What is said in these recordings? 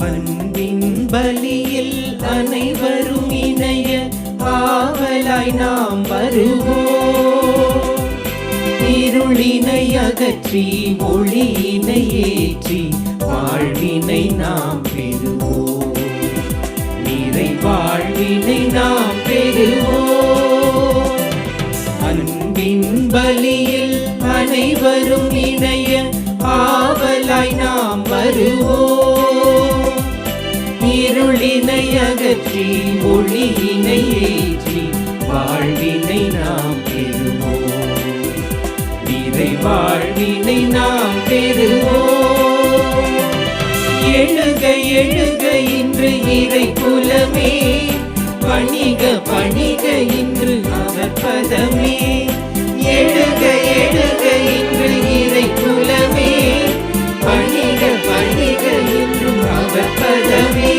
அன்பின் பலியில் அனைவரும் இணைய ஆவலாய் நாம் வருவோம். இருளினை அகற்றி ஒளியினை ஏற்றி வாழ்வினை நாம் பெறுவோம். நிறை வாழ்வினை நாம் பெறுவோம். அன்பின் பலியில் அனைவரும் இணைய ஆவலாய் நாம் வருவோம். இருளினை அகற்றி ஒளியினை ஏற்றி வாழ்வினை நாம் பெறுவோம். நிறை வாழ்வினை நாம் பெறுவோம். எழுக எழுக இன்று இறை குலமே, பணிக பணிக இன்று அவர் பதமே. எழுக எழுக இன்று இறை குலமே, பணிக பணிக இன்று அவர் பதமே.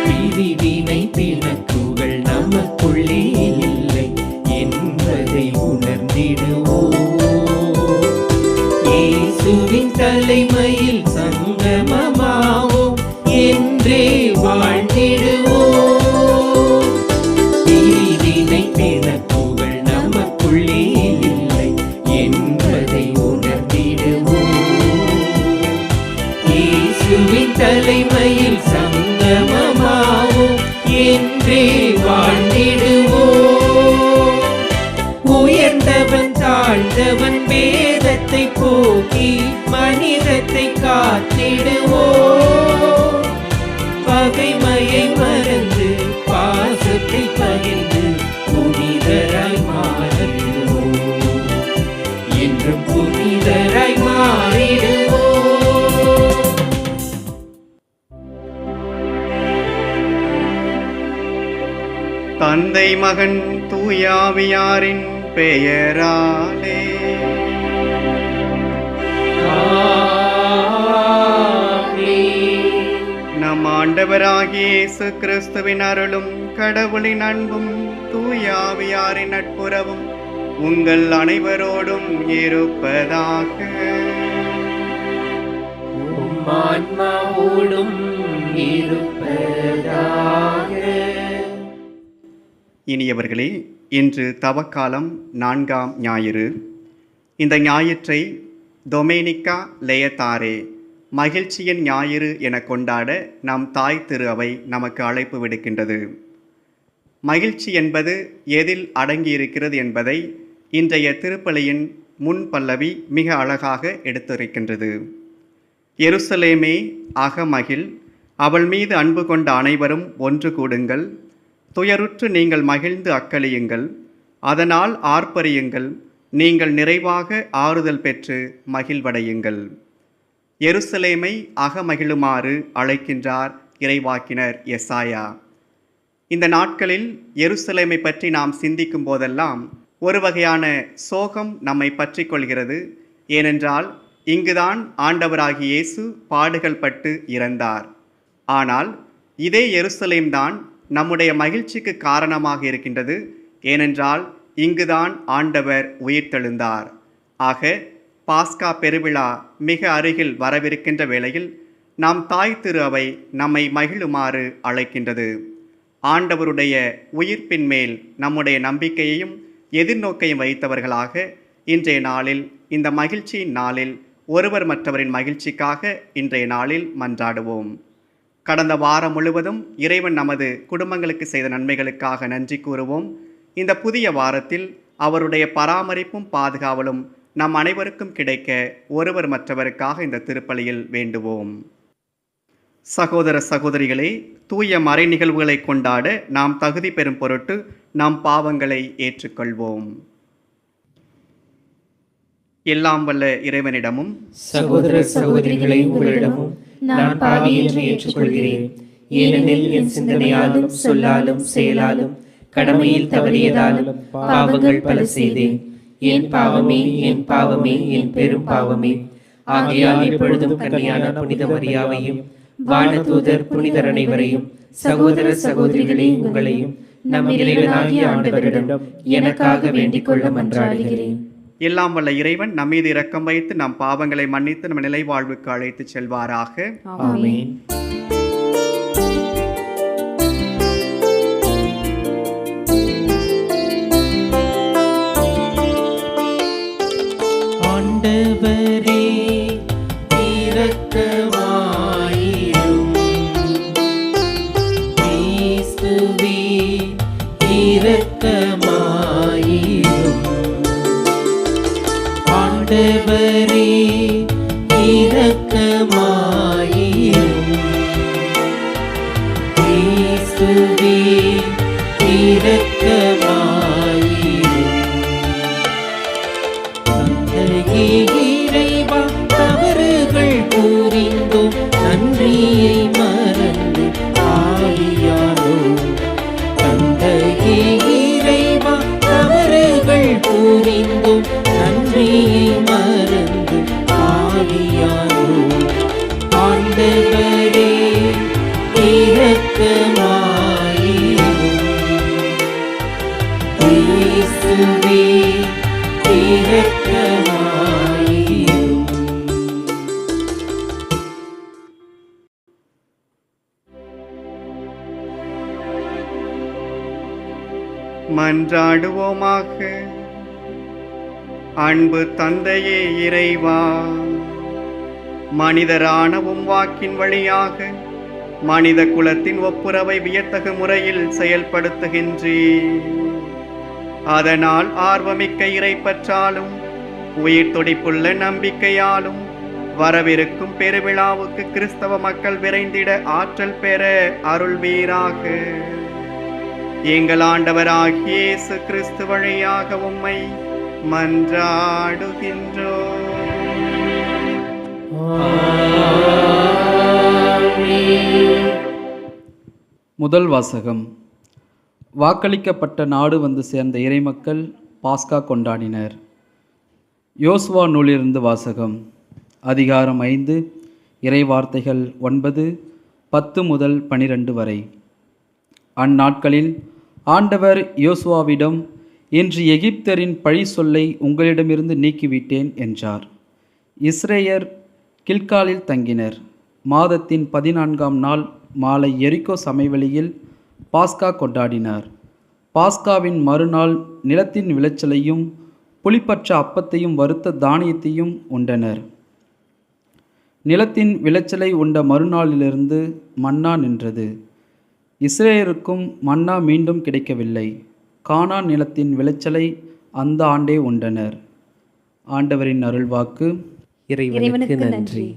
பிரிவினை பிணக்குகள் நமக்குள்ளே இல்லை என்பதை உணர்ந்திடுவோம். இயேசுவின் தலைமையில் சங்கமமாவோம் என்றே வாழ்ந்திடுவோம். பிரிவினை பிணக்குகள் நமக்குள்ளே இல்லை என்பதை உணர்ந்திடுவோம். இயேசுவின் தலைமையில் சங்கமமாவோம் என்றே வாழ்ந்திடுவோம். உயர்ந்தவன் தாழ்ந்தவன் வேதத்தை போக்கி மனிதத்தை காத்திடுவோம். பகைமையை மறந்து பாசத்தை பகிர்ந்து புனிதராய் மாறிடுவோம். என்றும் புனிதராய் மாறிடுவோம். தந்தை மகன் தூயாவியாரின் பெயராலே நம் ஆண்டவராகிய இயேசு கிறிஸ்துவின் அருளும் கடவுளின் அன்பும் தூயாவியாரின் நட்புறவும் உங்கள் அனைவரோடும் இருப்பதாக. ஆன்மாவோடும் இருப்பதாக. இனியவர்களே, இன்று தவக்காலம் 4ஆம் ஞாயிறு. இந்த ஞாயிற்றை டொமேனிக்கா லேயத்தாரே மகிழ்ச்சியின் ஞாயிறு என கொண்டாட நம் தாய் திரு அவை நமக்கு அழைப்பு விடுக்கின்றது. மகிழ்ச்சி என்பது எதில் அடங்கியிருக்கிறது என்பதை இன்றைய திருப்பலியின் முன் பல்லவி மிக அழகாக எடுத்துரைக்கின்றது. எருசலேமே அகமகிழ், அவள் மீது அன்பு கொண்ட அனைவரும் ஒன்று கூடுங்கள். துயருற்று நீங்கள் மகிழ்ந்து அக்களியுங்கள், அதனால் ஆர்ப்பரியுங்கள், நீங்கள் நிறைவாக ஆறுதல் பெற்று மகிழ்வடையுங்கள். எருசலேமை அகமகிழுமாறு அழைக்கின்றார் இறைவாக்கினர் எசாயா. இந்த நாட்களில் எருசலேமை பற்றி நாம் சிந்திக்கும் போதெல்லாம் ஒரு வகையான சோகம் நம்மை பற்றி கொள்கிறது. ஏனென்றால் இங்குதான் ஆண்டவராகிய இயேசு பாடுகள் பட்டு இறந்தார். ஆனால் இதே எருசலேம்தான் நம்முடைய மகிழ்ச்சிக்கு காரணமாக இருக்கின்றது. ஏனென்றால் இங்குதான் ஆண்டவர் உயிர்த்தெழுந்தார். ஆக பாஸ்கா பெருவிழா மிக அருகில் வரவிருக்கின்ற வேளையில் நாம் தாய் திரு அவை நம்மை மகிழுமாறு அழைக்கின்றது. ஆண்டவருடைய உயிர்ப்பின் மேல் நம்முடைய நம்பிக்கையையும் எதிர்நோக்கையும் வைத்தவர்களாக இன்றைய நாளில், இந்த மகிழ்ச்சியின் நாளில், ஒருவர் மற்றவரின் மகிழ்ச்சிக்காக இன்றைய நாளில் மன்றாடுவோம். கடந்த வாரம் முழுவதும் இறைவன் நமது குடும்பங்களுக்கு செய்த நன்மைகளுக்காக நன்றி கூறுவோம். இந்த புதிய வாரத்தில் அவருடைய பராமரிப்பும் பாதுகாவலும் நம் அனைவருக்கும் கிடைக்க ஒருவர் மற்றவருக்காக இந்த திருப்பலியில் வேண்டுவோம். சகோதர சகோதரிகளே, தூய மறை நிகழ்வுகளை கொண்டாட நாம் தகுதி பெறும் பொருட்டு நம் பாவங்களை ஏற்றுக்கொள்வோம். எல்லாம் வல்ல இறைவனிடமும் சகோதர சகோதரிகளை உங்களிடமும் நான் பாவி என்று ஏற்றுக்கொள்கிறேன். ஏனெனில் என் சிந்தனையாலும் சொல்லாலும் செயலாலும் கடமையில் தவறியதாலும் பாவங்கள் பல செய்தேன். என் பாவமே, என் பாவமே, என் பெரும் பாவமே. ஆகையால் இப்பொழுதும் கன்னியான புனித மரியாவையும் வானதூதர் புனிதர் அனைவரையும் சகோதர சகோதரிகளே உங்களையும் நம் இறைவனாகிய ஆண்டவரிடம் எனக்காக வேண்டிக் கொள்ள மன்றாடுகிறேன். எல்லாம் வல்ல இறைவன் நம் மீது இரக்கம் வைத்து நம் பாவங்களை மன்னித்து நம்ம நிலை வாழ்வுக்கு அழைத்து செல்வாராக. ஆமென். ஆண்டவரே இரக்கமாயிரும். கிறிஸ்துவே இரக்கமாயிரும். ஆண்டவரே இரக்கமாயிரும். கிறிஸ்துவே இரக்கமாயிரும். தந்தையே இறைவா, தவறுகள் புரிந்தோம், நன்றியை மறந்து ஆவியானோம். தந்தையே இறைவா, தவறுகள் புரிந்தோம், நன்றியை மறந்து ஆவியானோம். ஆண்டவரே இரக்கமாயிரும். கிறிஸ்துவே இரக்கமாயிரும். மன்றாடுவோமாக. அன்பு தந்தையே இறைவா, மனிதரான உம் வாக்கின் வழியாக மனித குலத்தின் ஒப்புரவை வியத்தகு முறையில் செயல்படுத்துகின்றீர். அதனால் ஆர்வமிக்க இறைப்பற்றாலும் உயிர் துடிப்புள்ள நம்பிக்கையாலும் வரவிருக்கும் பெருவிழாவுக்கு கிறிஸ்தவ மக்கள் விரைந்திட ஆற்றல் பெற அருள்வீராக. எங்கள் ஆண்டவராகிய இயேசு கிறிஸ்து வழியாக உம்மை மன்றாடுகின்றோம். முதல் வாசகம். வாக்களிக்கப்பட்ட நாடு வந்து சேர்ந்த இறைமக்கள் பாஸ்கா கொண்டாடினர். யோசுவா நூலிலிருந்து வாசகம். அதிகாரம் 5, இறைவார்த்தைகள் 9, 10 முதல் 12 வரை. அந்நாட்களில் ஆண்டவர் யோசுவாவிடம், இன்று எகிப்தரின் பழி சொல்லை உங்களிடமிருந்து நீக்கிவிட்டேன் என்றார். இஸ்ரேயர் கில்காலில் தங்கினர். மாதத்தின் 14ஆம் நாள் மாலை எரிகோ சமவெளியில் பாஸ்கா கொண்டாடினார். பாஸ்காவின் மறுநாள் நிலத்தின் விளைச்சலையும் புளிப்பற்ற அப்பத்தையும் வறுத்த தானியத்தையும் உண்டனர். நிலத்தின் விளைச்சலை உண்ட மறுநாளிலிருந்து மன்னா நின்றது. இஸ்ரேலருக்கும் மன்னா மீண்டும் கிடைக்கவில்லை. கானான் நிலத்தின் விளைச்சலை அந்த ஆண்டே உண்டனர். ஆண்டவரின் அருள்வாக்கு. இறைவனுக்கு நன்றி.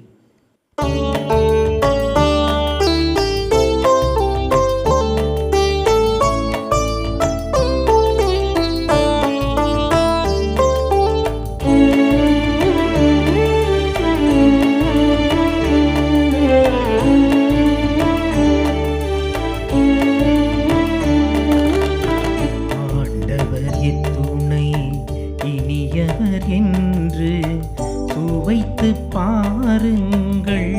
என்று சுவைத்து பாருங்கள்,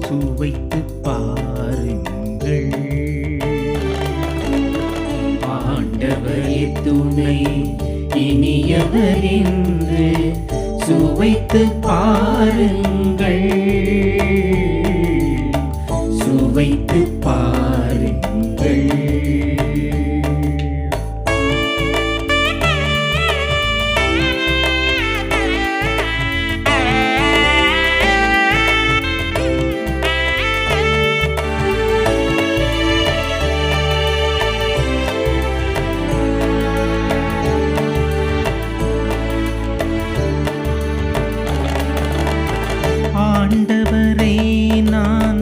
சுவைத்து பாருங்கள். ஆண்டவர் துணை இனியவர் என்று சுவைத்து பாருங்கள், சுவைத்து பாருங்கள். ஆண்டவரை நான்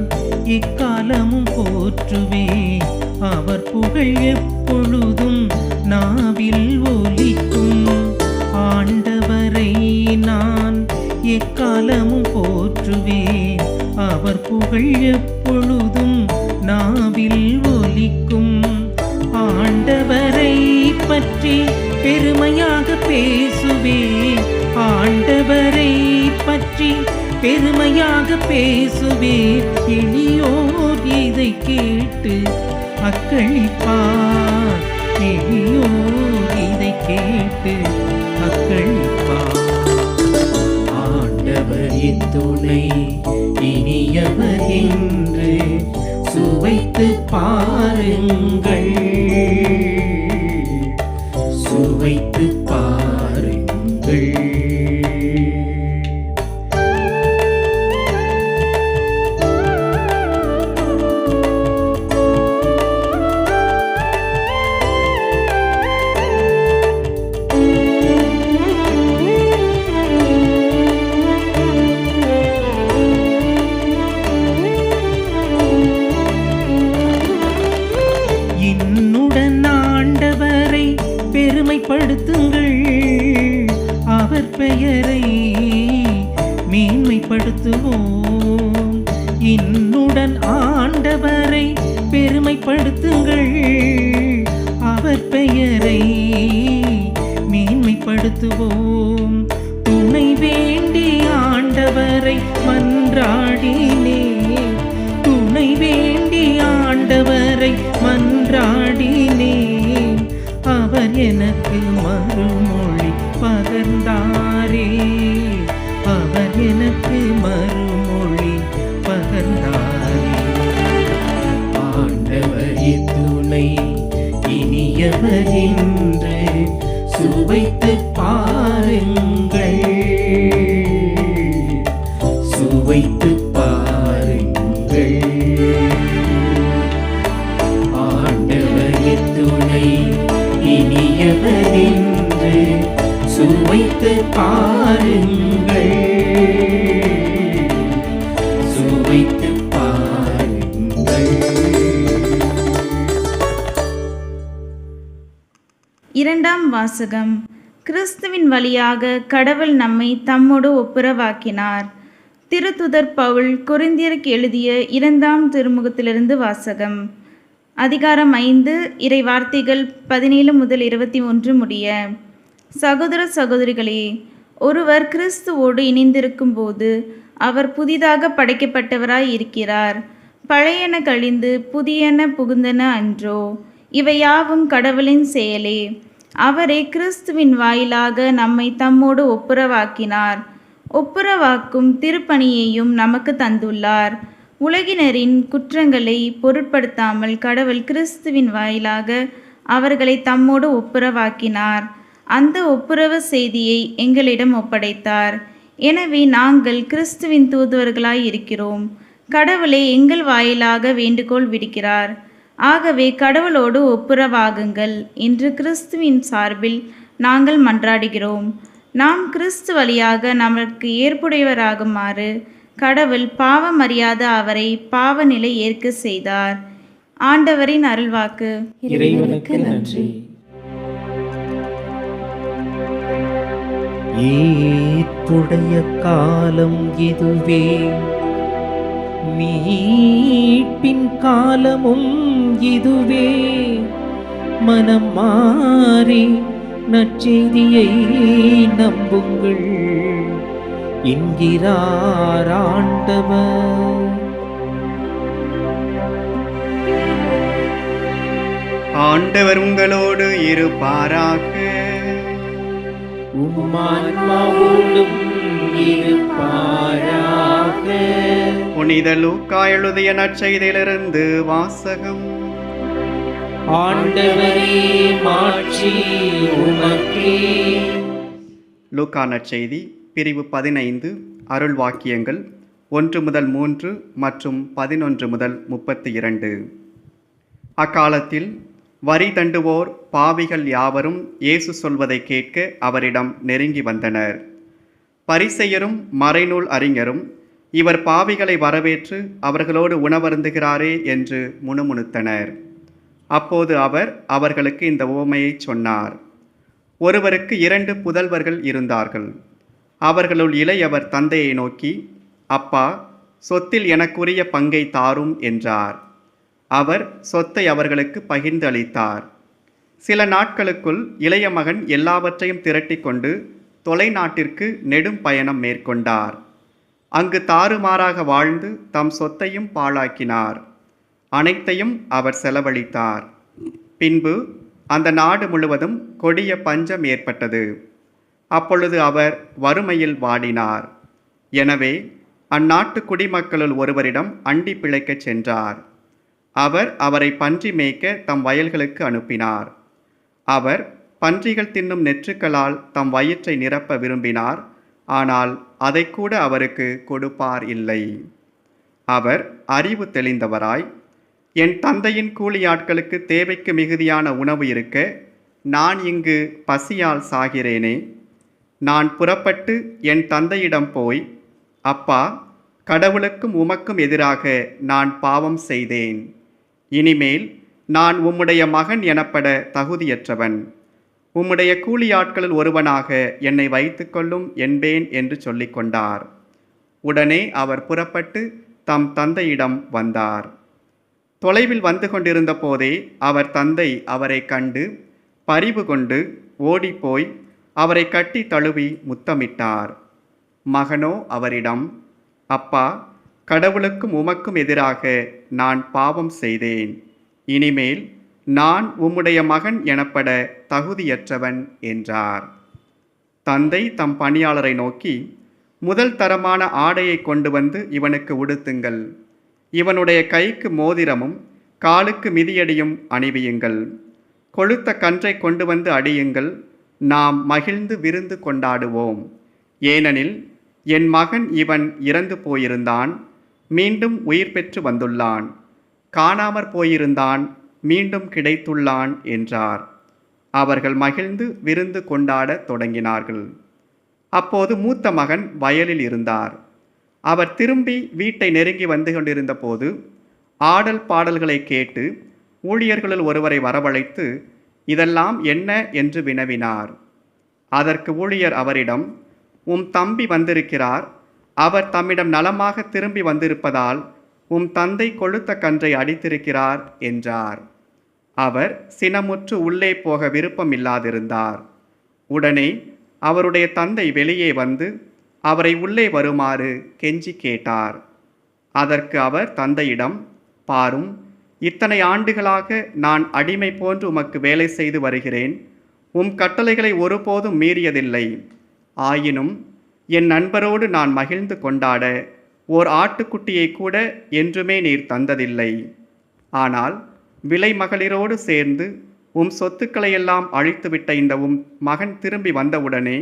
எக்காலமும் போற்றுவேன், அவர் புகழ் எப்பொழுதும் நாவில் ஒலிக்கும். ஆண்டவரை நான் எக்காலமும் போற்றுவேன், அவர் புகழ் எப்பொழுதும் நாவில் ஒலிக்கும். ஆண்டவரை பற்றி பெருமையாக பேசுவேன், ஆண்டவரை பற்றி பெருமையாக பேசுவேன். எளியோர் இதை கேட்டு அக்களிப்பார். எளியோர் இதை கேட்டு அக்களிப்பார். ஆண்டவரின் துணை இனியவர் என்று சுவைத்து பாருங்கள், சுவைத்து பாருங்கள். என்னுடன் ஆண்டவரை பெருமைப்படுத்துங்கள். அவர் பெயரை மேன்மைப்படுத்துவோம். என்னுடன் ஆண்டவரை பெருமைப்படுத்துங்கள். அவர் பெயரை மேன்மைப்படுத்துவோம். துணை வேண்டி ஆண்டவரை மன்றாடினேன். துணை வேண்டி ஆண்டவரை மன்றாடினேன். அவர் எனக்கு மறுமொழி பகர்ந்தாரே. அவர் எனக்கு மறுமொழி பகர்ந்தாரே. ஆண்டவரின் துணை இனியவர் என்று சுவைத்து பாருங்கள், சுவைத்து பாருங்கள். ஆண்டவரின் துணை இனியவர் என்று சுவைத்து பாருங்கள், சுவைத்து பாருங்கள். இரண்டாம் வாசகம். கிறிஸ்துவின் வழியாக கடவுள் நம்மை தம்மோடு ஒப்புரவாக்கினார். திருத்துதர் பவுல் கொரிந்தியருக்கு எழுதிய 2ஆம் திருமுகத்திலிருந்து வாசகம். அதிகாரம் 5, இறை வார்த்தைகள் 17 முதல் 21 முடிய. சகோதர சகோதரிகளே, ஒருவர் கிறிஸ்துவோடு இணைந்திருக்கும் போது அவர் புதிதாக படைக்கப்பட்டவராய் இருக்கிறார். பழையன கழிந்து புதியன புகுந்தன அன்றோ? இவையாவும் கடவுளின் செயலே. அவரே கிறிஸ்துவின் வாயிலாக நம்மை தம்மோடு ஒப்புரவாக்கினார். ஒப்புரவாக்கும் திருப்பணியையும் நமக்கு தந்துள்ளார். உலகினரின் குற்றங்களை பொருட்படுத்தாமல் கடவுள் கிறிஸ்துவின் வாயிலாக அவர்களை தம்மோடு ஒப்புரவாக்கினார். அந்த ஒப்புரவு செய்தியை எங்களிடம் ஒப்படைத்தார். எனவே நாங்கள் கிறிஸ்துவின் தூதுவர்களாய் இருக்கிறோம். கடவுளை எங்கள் வாயிலாக வேண்டுகோள் விடுக்கிறார். ஆகவே கடவுளோடு ஒப்புரவாகுங்கள் என்று கிறிஸ்துவின் சார்பில் நாங்கள் மன்றாடுகிறோம். நாம் கிறிஸ்து வழியாக நமக்கு ஏற்புடையவராகுமாறு கடவுள் பாவம் அறியாத அவரை பாவ நிலை ஏற்க செய்தார். ஆண்டவரின் அருள்வாக்கு. இறைவனுக்கு நன்றி. ஏற்புடைய காலம் இதுவே, மீட்பின் காலமும் இதுவே. மனம் மாறி நற்செய்தியை நம்புங்கள் என்கிறார் ஆண்டவர். ஆண்டவர் உங்களோடு இருப்பாராக. உம்மான்மாவோடும் இருப்பாராக. புனித லூக்கா எழுதிய நற்செய்தியிலிருந்து வாசகம். ஆண்டவரே, மாட்சி உமக்கே. லூக்கா நற்செய்தி பிரிவு 15, அருள் வாக்கியங்கள் 1 முதல் 3 மற்றும் 11 முதல் 32. அக்காலத்தில் வரி தண்டுவோர் பாவிகள் யாவரும் இயேசு சொல்வதை கேட்க அவரிடம் நெருங்கி வந்தனர். பரிசேயரும் மறைநூல் அறிஞரும் இவர் பாவிகளை வரவேற்று அவர்களோடு உணவருந்துகிறாரே என்று முணுமுணுத்தனர். அப்போது அவர் அவர்களுக்கு இந்த உவமையை சொன்னார். ஒருவருக்கு 2 புதல்வர்கள் இருந்தார்கள். அவர்களுள் இளையவர் தந்தையை நோக்கி, அப்பா, சொத்தில் எனக்குரிய பங்கை தாரும் என்றார். அவர் சொத்தை அவர்களுக்கு பகிர்ந்து அளித்தார். சில நாட்களுக்குள் இளைய மகன் எல்லாவற்றையும் திரட்டி கொண்டு தொலைநாட்டிற்கு நெடும் பயணம் மேற்கொண்டார். அங்கு தாறுமாறாக வாழ்ந்து தம் சொத்தையும் பாழாக்கினார். அனைத்தையும் அவர் செலவழித்தார். பின்பு அந்த நாடு முழுவதும் கொடிய பஞ்சம் ஏற்பட்டது. அப்பொழுது அவர் வறுமையில் வாடினார். எனவே அந்நாட்டு குடிமக்களுள் ஒருவரிடம் அண்டி பிழைக்கச் சென்றார். அவர் அவரை பன்றி மேய்க்க தம் வயல்களுக்கு அனுப்பினார். அவர் பன்றிகள் தின்னும் நெற்றுக்களால் தம் வயிற்றை நிரப்ப விரும்பினார். ஆனால் அதை கூட அவருக்கு கொடுப்பார் இல்லை. அவர் அறிவு தெளிந்தவராய், என் தந்தையின் கூலியாட்களுக்கு தேவைக்கு மிகுதியான உணவு இருக்க நான் இங்கு பசியால் சாகிறேனே. நான் புறப்பட்டு என் தந்தையிடம் போய், அப்பா, கடவுளுக்கும் உமக்கும் எதிராக நான் பாவம் செய்தேன். இனிமேல் நான் உம்முடைய மகன் எனப்பட தகுதியற்றவன். உம்முடைய கூலியாட்களில் ஒருவனாக என்னை வைத்துக்கொள்ளும் என்பேன் என்று சொல்லிக் கொண்டார். உடனே அவர் புறப்பட்டு தம் தந்தையிடம் வந்தார். தொலைவில் வந்து கொண்டிருந்த போதே அவர் தந்தை அவரை கண்டு பரிவு கொண்டு ஓடிப்போய் அவரை கட்டி தழுவி முத்தமிட்டார். மகனோ அவரிடம், அப்பா, கடவுளுக்கும் உமக்கும் எதிராக நான் பாவம் செய்தேன். இனிமேல் நான் உம்முடைய மகன் எனப்பட தகுதியற்றவன் என்றார். தந்தை தம் பணியாளரை நோக்கி, முதல் தரமான ஆடையை கொண்டு வந்து இவனுக்கு உடுத்துங்கள். இவனுடைய கைக்கு மோதிரமும் காலுக்கு மிதியடியும் அணிவியுங்கள். கொழுத்த கன்றை கொண்டு வந்து அடியுங்கள். நாம் மகிழ்ந்து விருந்து கொண்டாடுவோம். ஏனெனில் என் மகன் இவன் இறந்து போயிருந்தான், மீண்டும் உயிர் பெற்று வந்துள்ளான். காணாமற் போயிருந்தான், மீண்டும் கிடைத்துள்ளான் என்றார். அவர்கள் மகிழ்ந்து விருந்து கொண்டாடத் தொடங்கினார்கள். அப்போது மூத்த மகன் வயலில் இருந்தார். அவர் திரும்பி வீட்டை நெருங்கி வந்து கொண்டிருந்த போது ஆடல் பாடல்களை கேட்டு ஊழியர்களில் ஒருவரை வரவழைத்து, இதெல்லாம் என்ன என்று வினவினார். அதற்கு ஊழியர் அவரிடம், உம் தம்பி வந்திருக்கிறார். அவர் தம்மிடம் நலமாக திரும்பி வந்திருப்பதால் உம் தந்தை கொழுத்த கன்றை அடித்திருக்கிறார் என்றார். அவர் சினமுற்று உள்ளே போக விருப்பமில்லாதிருந்தார். உடனே அவருடைய தந்தை வெளியே வந்து அவரை உள்ளே வருமாறு கெஞ்சி கேட்டார். அதற்கு அவர் தந்தையிடம், பாரும், இத்தனை ஆண்டுகளாக நான் அடிமை போன்று உமக்கு வேலை செய்து வருகிறேன். உம் கட்டளைகளை ஒருபோதும் மீறியதில்லை. ஆயினும் என் நண்பரோடு நான் மகிழ்ந்து கொண்டாட ஓர் ஆட்டுக்குட்டியை கூட என்றுமே நீர் தந்ததில்லை. ஆனால் விலை மகளிரோடு சேர்ந்து உம் சொத்துக்களையெல்லாம் அழித்துவிட்ட இந்த உம் மகன் திரும்பி வந்தவுடனே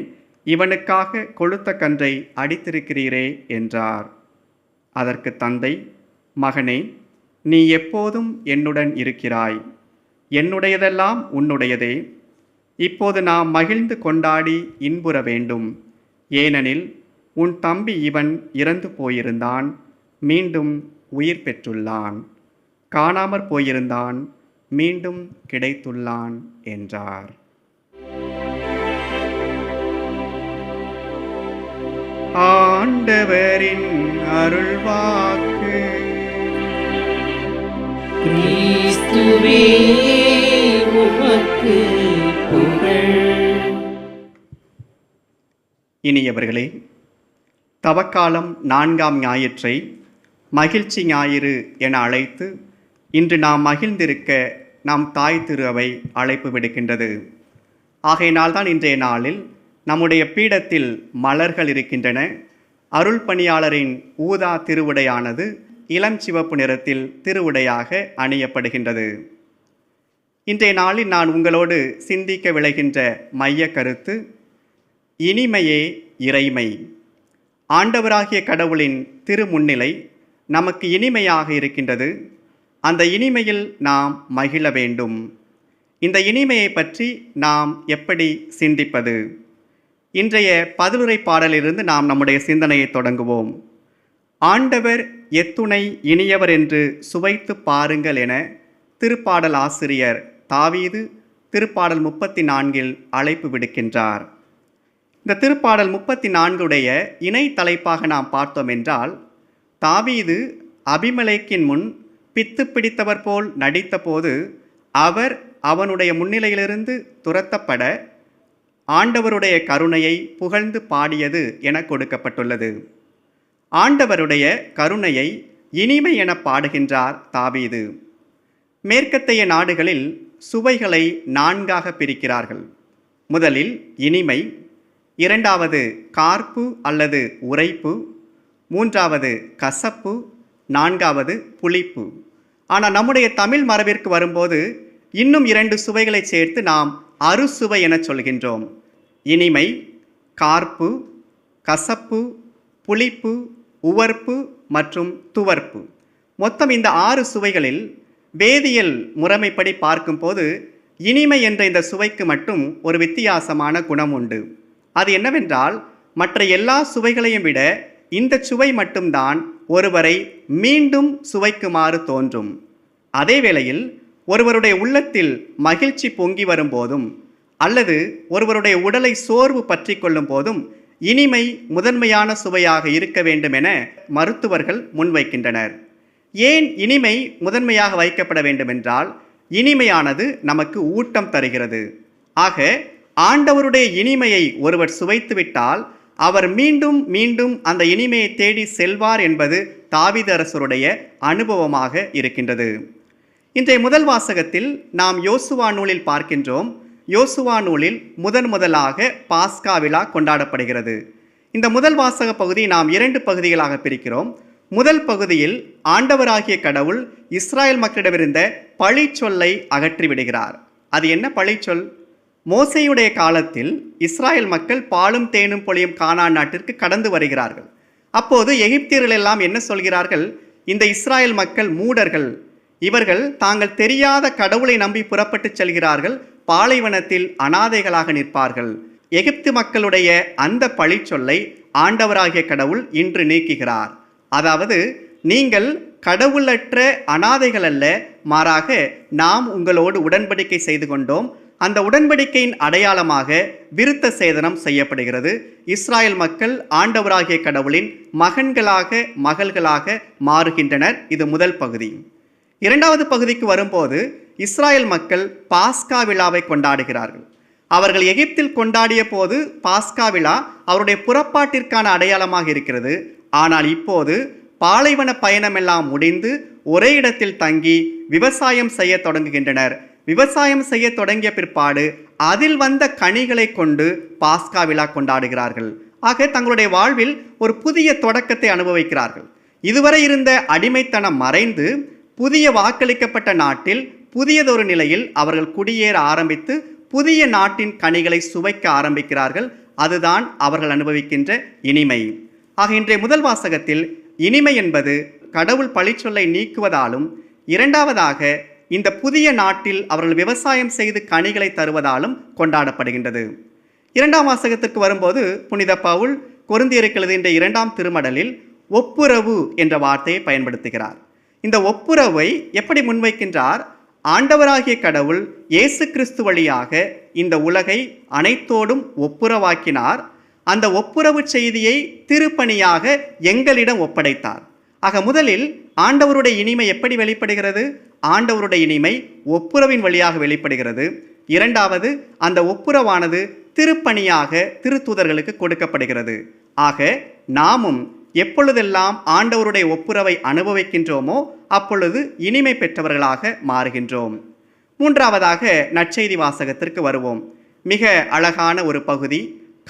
இவனுக்காக கொழுத்த கன்றை அடித்திருக்கிறீரே என்றார். அதற்கு தந்தை, மகனே, நீ எப்போதும் என்னுடன் இருக்கிறாய். என்னுடையதெல்லாம் உன்னுடையதே. இப்போது நாம் மகிழ்ந்து கொண்டாடி இன்புற வேண்டும். ஏனெனில் உன் தம்பி இவன் இறந்து போயிருந்தான், மீண்டும் உயிர் பெற்றுள்ளான். காணாமற் போயிருந்தான், மீண்டும் கிடைத்துள்ளான் என்றார். ஆண்டவரின் அருள்வாக்கு. கிறிஸ்துவே உமக்கு புகழ். இனியவர்களே, தவக்காலம் 4ஆம் ஞாயிற்றை மகிழ்ச்சி ஞாயிறு என அழைத்து இன்று நாம் மகிழ்ந்திருக்க நம் தாய் திரு அவை அழைப்பு விடுக்கின்றது. ஆகையினால்தான் இன்றைய நாளில் நம்முடைய பீடத்தில் மலர்கள் இருக்கின்றன. அருள் பணியாளரின் ஊதா திருவுடையானது இளம் சிவப்பு நிறத்தில் திருவுடையாக அணியப்படுகின்றது. இன்றைய நாளில் நான் உங்களோடு சிந்திக்க விளைகின்ற மைய கருத்து, இனிமையே இறைமை. ஆண்டவராகிய கடவுளின் திருமுன்னிலை நமக்கு இனிமையாக இருக்கின்றது. அந்த இனிமையில் நாம் மகிழ வேண்டும். இந்த இனிமையை பற்றி நாம் எப்படி சிந்திப்பது? இன்றைய பதிலுரை பாடலிலிருந்து நாம் நம்முடைய சிந்தனையை தொடங்குவோம். ஆண்டவர் எத்துணை இனியவர் என்று சுவைத்து பாருங்கள் என திருப்பாடல் ஆசிரியர் தாவீது திருப்பாடல் 34 அழைப்பு விடுக்கின்றார். இந்த திருப்பாடல் 34 இணை தலைப்பாக நாம் பார்த்தோம் என்றால், தாவீது அபிமெலேக்கின் முன் பித்து பிடித்தவர் போல் நடித்தபோது அவர் அவனுடைய முன்னிலையிலிருந்து துரத்தப்பட ஆண்டவருடைய கருணையை புகழ்ந்து பாடியது என கொடுக்கப்பட்டுள்ளது. ஆண்டவருடைய கருணையை இனிமை என பாடுகின்றார் தாவீது. மேற்கத்தைய நாடுகளில் சுவைகளை 4ஆக பிரிக்கிறார்கள். முதலில் இனிமை, இரண்டாவது கார்ப்பு அல்லது உரைப்பு, மூன்றாவது கசப்பு, நான்காவது புளிப்பு. ஆனால் நம்முடைய தமிழ் மரபிற்கு வரும்போது இன்னும் 2 சுவைகளை சேர்த்து நாம் அறுசுவை என சொல்கின்றோம். இனிமை, கார்ப்பு, கசப்பு, புளிப்பு, உவர்ப்பு மற்றும் துவர்ப்பு. மொத்தம் இந்த 6 சுவைகளில் வேதியியல் முறைமைப்படி பார்க்கும்போது இனிமை என்ற இந்த சுவைக்கு மட்டும் ஒரு வித்தியாசமான குணம் உண்டு. அது என்னவென்றால், மற்ற எல்லா சுவைகளையும் விட இந்த சுவை மட்டும்தான் ஒருவரை மீண்டும் சுவைக்குமாறு தோன்றும். அதே வேளையில் ஒருவருடைய உள்ளத்தில் மகிழ்ச்சி பொங்கி வரும்போதும் அல்லது ஒருவருடைய உடலை சோர்வு பற்றி கொள்ளும் போதும் இனிமை முதன்மையான சுவையாக இருக்க வேண்டும் என மருத்துவர்கள் முன்வைக்கின்றனர். ஏன் இனிமை முதன்மையாக வைக்கப்பட வேண்டும் என்றால், இனிமையானது நமக்கு ஊட்டம் தருகிறது. ஆக ஆண்டவருடைய இனிமையை ஒருவர் சுவைத்துவிட்டால் அவர் மீண்டும் மீண்டும் அந்த இனிமையை தேடி செல்வார் என்பது தாவீது அரசருடைய அனுபவமாக இருக்கின்றது. இன்றைய முதல் வாசகத்தில் நாம் யோசுவா நூலில் பார்க்கின்றோம். யோசுவா நூலில் முதலாக பாஸ்கா விழா கொண்டாடப்படுகிறது. இந்த முதல் வாசக பகுதியை நாம் 2 பகுதிகளாக பிரிக்கிறோம். முதல் பகுதியில் ஆண்டவராகிய கடவுள் இஸ்ராயல் மக்களிடமிருந்த பழிச்சொல்லை அகற்றி விடுகிறார். அது என்ன பழிச்சொல்? மோசேயுடைய காலத்தில் இஸ்ராயல் மக்கள் பாலும் தேனும் பொழியும் கானான் நாட்டிற்கு கடந்து வருகிறார்கள். அப்போது எகிப்தியர்கள் எல்லாம் என்ன சொல்கிறார்கள்? இந்த இஸ்ராயல் மக்கள் மூடர்கள், இவர்கள் தாங்கள் தெரியாத கடவுளை நம்பி புறப்பட்டு செல்கிறார்கள், பாலைவனத்தில் அனாதைகளாக நிற்பார்கள். எகிப்து மக்களுடைய அந்த பழிச்சொல்லை ஆண்டவராகிய கடவுள் இன்று நீக்குகிறார். அதாவது, நீங்கள் கடவுளற்ற அனாதைகள் அல்ல, மாறாக நாம் உங்களோடு உடன்படிக்கை செய்து கொண்டோம். அந்த உடன்படிக்கையின் அடையாளமாக விருத்த சேதனம் செய்யப்படுகிறது. இஸ்ராயல் மக்கள் ஆண்டவராகிய கடவுளின் மகன்களாக மகள்களாக மாறுகின்றனர். இது முதல் பகுதி. இரண்டாவது பகுதிக்கு வரும்போது இஸ்ராயல் மக்கள் பாஸ்கா விழாவை கொண்டாடுகிறார்கள். அவர்கள் எகிப்தில் கொண்டாடிய போது பாஸ்கா விழா அவருடைய புறப்பாட்டிற்கான அடையாளமாக இருக்கிறது. ஆனால் இப்போது பாலைவன பயணமெல்லாம் முடிந்து ஒரே இடத்தில் தங்கி விவசாயம் செய்ய தொடங்குகின்றனர். விவசாயம் செய்ய தொடங்கிய பிற்பாடு அதில் வந்த கனிகளை கொண்டு பாஸ்கா விழா கொண்டாடுகிறார்கள். ஆக தங்களுடைய வாழ்வில் ஒரு புதிய தொடக்கத்தை அனுபவிக்கிறார்கள். இதுவரை இருந்த அடிமைத்தனம் மறைந்து புதிய வாக்களிக்கப்பட்ட நாட்டில் புதியதொரு நிலையில் அவர்கள் குடியேற ஆரம்பித்து புதிய நாட்டின் கனிகளை சுவைக்க ஆரம்பிக்கிறார்கள். அதுதான் அவர்கள் அனுபவிக்கின்ற இனிமை. ஆக இன்றைய முதல் வாசகத்தில் இனிமை என்பது கடவுள் பழிச்சொல்லை நீக்குவதாலும், இரண்டாவதாக இந்த புதிய நாட்டில் அவர்கள் விவசாயம் செய்து கனிகளை தருவதாலும் கொண்டாடப்படுகின்றது. இரண்டாம் வாசகத்திற்கு வரும்போது புனித பவுல் கொரிந்தியருக்கு எழுதிய 2ஆம் திருமடலில் ஒப்புரவு என்ற வார்த்தையை பயன்படுத்துகிறார். இந்த ஒப்புரவை எப்படி முன்வைக்கின்றார்? ஆண்டவராகிய கடவுள் இயேசு கிறிஸ்து வழியாக இந்த உலகை அனைத்தோடும் ஒப்புரவாக்கினார். அந்த ஒப்புரவு செய்தியை திருப்பணியாக எங்களிடம் ஒப்படைத்தார். ஆக முதலில் ஆண்டவருடைய இனிமை எப்படி வெளிப்படுகிறது? ஆண்டவருடைய இனிமை ஒப்புரவின் வழியாக வெளிப்படுகிறது. இரண்டாவது, அந்த ஒப்புரவானது திருப்பணியாக திருத்தூதர்களுக்கு கொடுக்கப்படுகிறது. ஆக நாமும் எப்பொழுதெல்லாம் ஆண்டவருடைய ஒப்புரவை அனுபவிக்கின்றோமோ அப்பொழுது இனிமை பெற்றவர்களாக மாறுகின்றோம். மூன்றாவதாக நற்செய்தி வாசகத்திற்கு வருவோம். மிக அழகான ஒரு பகுதி,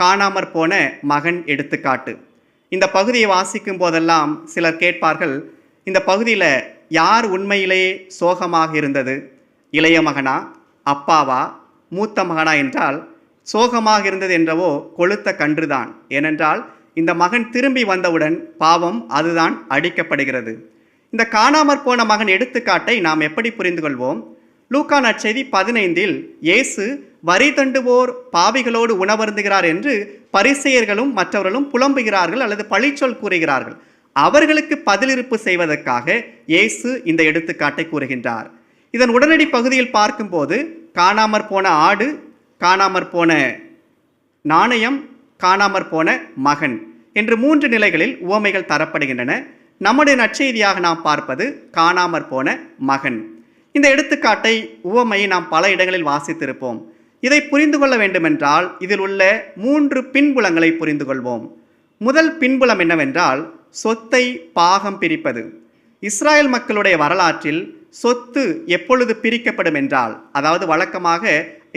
காணாமற் போன மகன் எடுத்துக்காட்டு. இந்த பகுதியை வாசிக்கும் போதெல்லாம் சிலர் கேட்பார்கள், இந்த பகுதியில் யார் உண்மையிலேயே சோகமாக இருந்தது? இளைய மகனா, அப்பாவா, மூத்த மகனா என்றால் சோகமாக இருந்தது என்றவோ கொளுத்த கன்றுதான். ஏனென்றால் இந்த மகன் திரும்பி வந்தவுடன் பாவம் அதுதான் அடிக்கப்படுகிறது. இந்த காணாமற் போன மகன் எடுத்துக்காட்டை நாம் எப்படி புரிந்து கொள்வோம்? லூக்கா நற்செய்தி 15 இயேசு வரி தண்டுவோர் பாவிகளோடு உணவருந்துகிறார் என்று பரிசேயர்களும் மற்றவர்களும் புலம்புகிறார்கள் அல்லது பழிச்சொல் கூறுகிறார்கள். அவர்களுக்கு பதிலிருப்பு செய்வதற்காக இயேசு இந்த எடுத்துக்காட்டை கூறுகின்றார். இதன் உடனடி பகுதியில் பார்க்கும்போது காணாமற் போன ஆடு, காணாமற் போன நாணயம், காணாமற் போன மகன் என்று 3 நிலைகளில் உவமைகள் தரப்படுகின்றன. நம்முடைய நற்செய்தியாக நாம் பார்ப்பது காணாமற் போன மகன். இந்த எடுத்துக்காட்டை, உவமையை நாம் பல இடங்களில் வாசித்திருப்போம். இதை புரிந்து கொள்ள வேண்டுமென்றால் இதில் உள்ள 3 பின்புலங்களை புரிந்து கொள்வோம். முதல் பின்புலம் என்னவென்றால், சொத்தை பாகம் பிரிப்பது. இஸ்ராயல் மக்களுடைய வரலாற்றில் சொத்து எப்பொழுது பிரிக்கப்படும் என்றால், அதாவது வழக்கமாக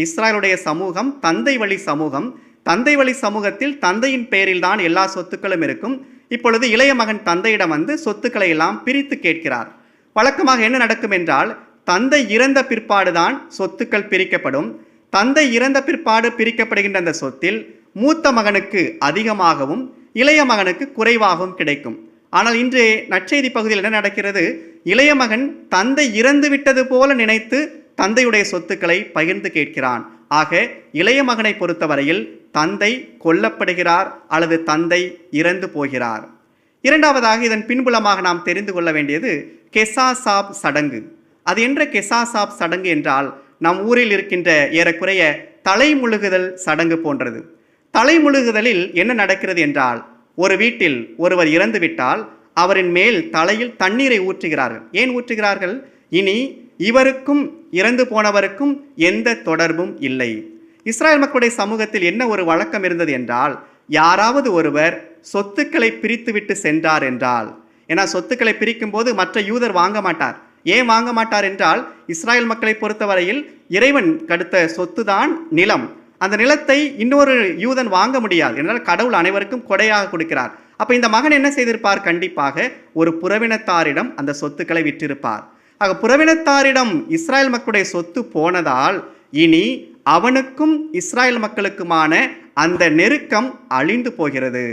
இஸ்ராயலுடைய சமூகம் தந்தை வழி சமூகம். தந்தை வழி சமூகத்தில் தந்தையின் பெயரில் தான் எல்லா சொத்துக்களும் இருக்கும். இப்பொழுது இளைய மகன் தந்தையிடம் வந்து சொத்துக்களை எல்லாம் பிரித்து கேட்கிறார். வழக்கமாக என்ன நடக்கும் என்றால், தந்தை இறந்த பிற்பாடுதான் சொத்துக்கள் பிரிக்கப்படும். தந்தை இறந்த பிற்பாடு பிரிக்கப்படுகின்ற அந்த சொத்தில் மூத்த மகனுக்கு அதிகமாகவும் இளைய மகனுக்கு குறைவாகவும் கிடைக்கும். ஆனால் இன்று நற்செய்தி பகுதியில் என்ன நடக்கிறது? இளைய மகன் தந்தை இறந்து விட்டது போல நினைத்து தந்தையுடைய சொத்துக்களை பகிர்ந்து கேட்கிறான். ஆக இளைய மகனை பொறுத்தவரையில் தந்தை கொல்லப்படுகிறார் அல்லது தந்தை இறந்து போகிறார். இரண்டாவதாக இதன் பின்புலமாக நாம் தெரிந்து கொள்ள வேண்டியது கெசாசாப் சடங்கு. அது என்ற கெசாசாப் சடங்கு என்றால் நம் ஊரில் இருக்கின்ற ஏறக்குறைய தலைமுழுகுதல் சடங்கு போன்றது. தலைமுழுகுதலில் என்ன நடக்கிறது என்றால், ஒரு வீட்டில் ஒருவர் இறந்துவிட்டால் அவரின் மேல் தலையில் தண்ணீரை ஊற்றுகிறார்கள். ஏன் ஊற்றுகிறார்கள்? இனி இவருக்கும் இறந்து போனவருக்கும் எந்த தொடர்பும் இல்லை. இஸ்ராயல் மக்களுடைய சமூகத்தில் என்ன ஒரு வழக்கம் இருந்தது என்றால், யாராவது ஒருவர் சொத்துக்களை பிரித்துவிட்டு சென்றார் என்றால், ஏன்னா சொத்துக்களை பிரிக்கும் போது மற்ற யூதர் வாங்க மாட்டார். ஏன் வாங்க மாட்டார் என்றால், இஸ்ராயல் மக்களை பொறுத்தவரையில் இறைவன் கடுத்த சொத்து தான் நிலம். அந்த நிலத்தை இன்னொரு யூதன் வாங்க முடியாது. என்றால் கடவுள் அனைவருக்கும் கொடையாக கொடுக்கிறார். அப்போ இந்த மகன் என்ன செய்திருப்பார்? கண்டிப்பாக ஒரு புறவினத்தாரிடம் அந்த சொத்துக்களை விற்றிருப்பார். ஆக புறவினத்தாரிடம் இஸ்ராயல் மக்களுடைய சொத்து போனதால் இனி அவனுக்கும் இஸ்ராயல் மக்களுக்குமான அந்த நெருக்கம் அழிந்து போகிறது.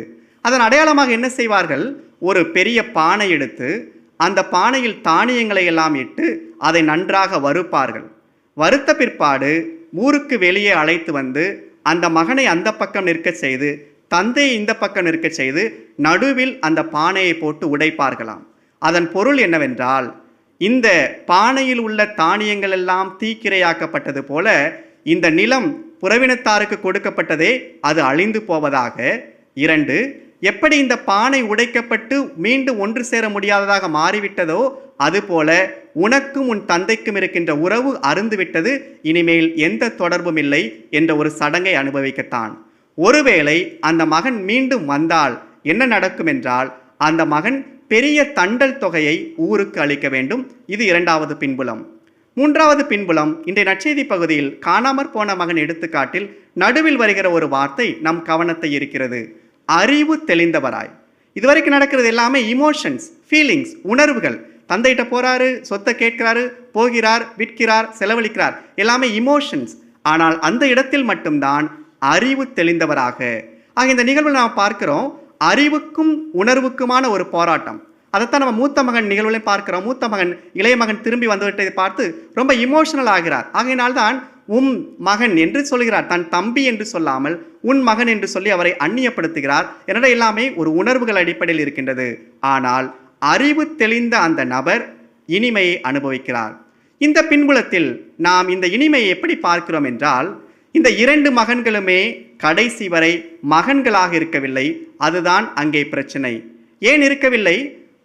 அதன் அடையாளமாக என்ன செய்வார்கள்? ஒரு பெரிய பானை எடுத்து அந்த பானையில் தானியங்களை எல்லாம் இட்டு அதை நன்றாக வறுப்பார்கள். வறுத்த பிற்பாடு ஊருக்கு வெளியே அழைத்து வந்து அந்த மகனை அந்த பக்கம் நிற்க செய்து தந்தையை இந்த பக்கம் நிற்க செய்து நடுவில் அந்த பானையை போட்டு உடைப்பார்களாம். அதன் பொருள் என்னவென்றால், இந்த பானையில் உள்ள தானியங்கள் எல்லாம் தீக்கிரையாக்கப்பட்டது போல இந்த நிலம் புறவினத்தாருக்கு கொடுக்கப்பட்டதே அது அழிந்து போவதாக. 2, எப்படி இந்த பானை உடைக்கப்பட்டு மீண்டும் ஒன்று சேர முடியாததாக மாறிவிட்டதோ அதுபோல உனக்கும் உன் தந்தைக்கும் இருக்கின்ற உறவு அருந்துவிட்டது, இனிமேல் எந்த தொடர்பும் இல்லை என்ற ஒரு சடங்கை அனுபவிக்கத்தான். ஒருவேளை அந்த மகன் மீண்டும் வந்தால் என்ன நடக்கும் என்றால், அந்த மகன் பெரிய தண்டல் தொகையை ஊருக்கு அளிக்க வேண்டும். இது 2வது பின்புலம். 3வது பின்புலம் இன்றைய நற்செய்தி பகுதியில் காணாமற் போன மகன் எடுத்துக்காட்டில் நடுவில் வருகிற ஒரு வார்த்தை நம் கவனத்தை இருக்கிறது. அறிவு தெளிந்தவராய். இதுவரைக்கும் நடக்கிறது எல்லாமே இமோஷன்ஸ், ஃபீலிங்ஸ், உணர்வுகள். தந்தைகிட்ட போறாரு, சொத்தை கேட்கிறாரு, போகிறார், விற்கிறார், செலவழிக்கிறார், எல்லாமே இமோஷன்ஸ். ஆனால் அந்த இடத்தில் மட்டும்தான் அறிவு தெளிந்தவராக. ஆக இந்த நிகழ்வில் நாம் பார்க்கிறோம் அறிவுக்கும் உணர்வுக்குமான ஒரு போராட்டம். அதைத்தான் நம்ம மூத்த மகன் நிகழ்வுலையும் பார்க்கிறோம். மூத்த மகன் இளைய மகன் திரும்பி வந்துவிட்டதை பார்த்து ரொம்ப இமோஷனல் ஆகிறார். ஆகையினால்தான் உம் மகன் என்று சொல்கிறார். தன் தம்பி என்று சொல்லாமல் உன் மகன் என்று சொல்லி அவரை அந்நியப்படுத்துகிறார். எனவே எல்லாமே ஒரு உணர்வுகள் அடிப்படையில் இருக்கின்றது. ஆனால் அறிவு தெளிந்த அந்த நபர் இனிமையை அனுபவிக்கிறார். இந்த பின்புலத்தில் நாம் இந்த இனிமையை எப்படி பார்க்கிறோம் என்றால், இந்த 2 மகன்களுமே கடைசி வரை மகன்களாக இருக்கவில்லை. அதுதான் அங்கே பிரச்சனை. ஏன் இருக்கவில்லை?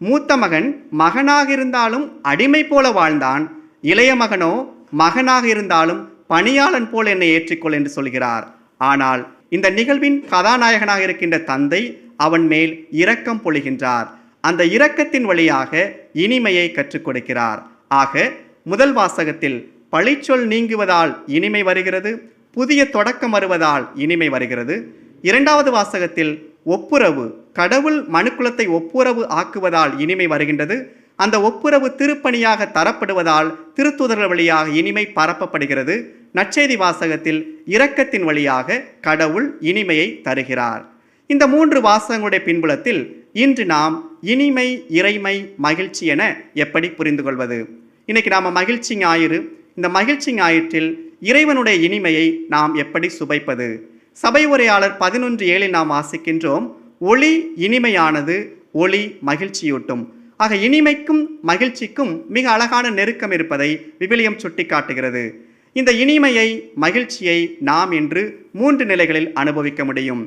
மூத்த மகன் மகனாக இருந்தாலும் அடிமை போல வாழ்ந்தான். இளைய மகனோ மகனாக இருந்தாலும் பணியாளன் போல் என்னை ஏற்றுக்கொள் என்று சொல்கிறார். ஆனால் இந்த நிகழ்வின் கதாநாயகனாக இருக்கின்ற தந்தை அவன் மேல் இரக்கம் பொழிகின்றார். அந்த இரக்கத்தின் வழியாக இனிமையை கற்றுக் கொடுக்கிறார். ஆக முதல் வாசகத்தில் பழிச்சொல் நீங்குவதால் இனிமை வருகிறது, புதிய தொடக்கம் வருவதால் இனிமை வருகிறது. 2வது வாசகத்தில் ஒப்புரவு, கடவுள் மனுக்குலத்தை ஒப்புரவு ஆக்குவதால் இனிமை வருகின்றது. அந்த ஒப்புரவு திருப்பணியாக தரப்படுவதால் திருத்தூதர்கள் வழியாக இனிமை பரப்பப்படுகிறது. நற்செய்தி வாசகத்தில் இரக்கத்தின் வழியாக கடவுள் இனிமையை தருகிறார். இந்த 3 வாசகங்களுடைய பின்புலத்தில் இன்று நாம் இனிமை, இறைமை, மகிழ்ச்சி என எப்படி புரிந்து கொள்வது? இன்னைக்கு நாம் மகிழ்ச்சி ஞாயிறு. இந்த மகிழ்ச்சி ஞாயிற்றில் இறைவனுடைய இனிமையை நாம் எப்படி சுவைப்பது? சபை உரையாளர் 11:7 நாம் வாசிக்கின்றோம், ஒளி இனிமையானது, ஒளி மகிழ்ச்சியூட்டும். ஆக இனிமைக்கும் மகிழ்ச்சிக்கும் மிக அழகான நெருக்கம் இருப்பதை விவிலியம் சுட்டி காட்டுகிறது. இந்த இனிமையை, மகிழ்ச்சியை நாம் இன்று 3 நிலைகளில் அனுபவிக்க முடியும்.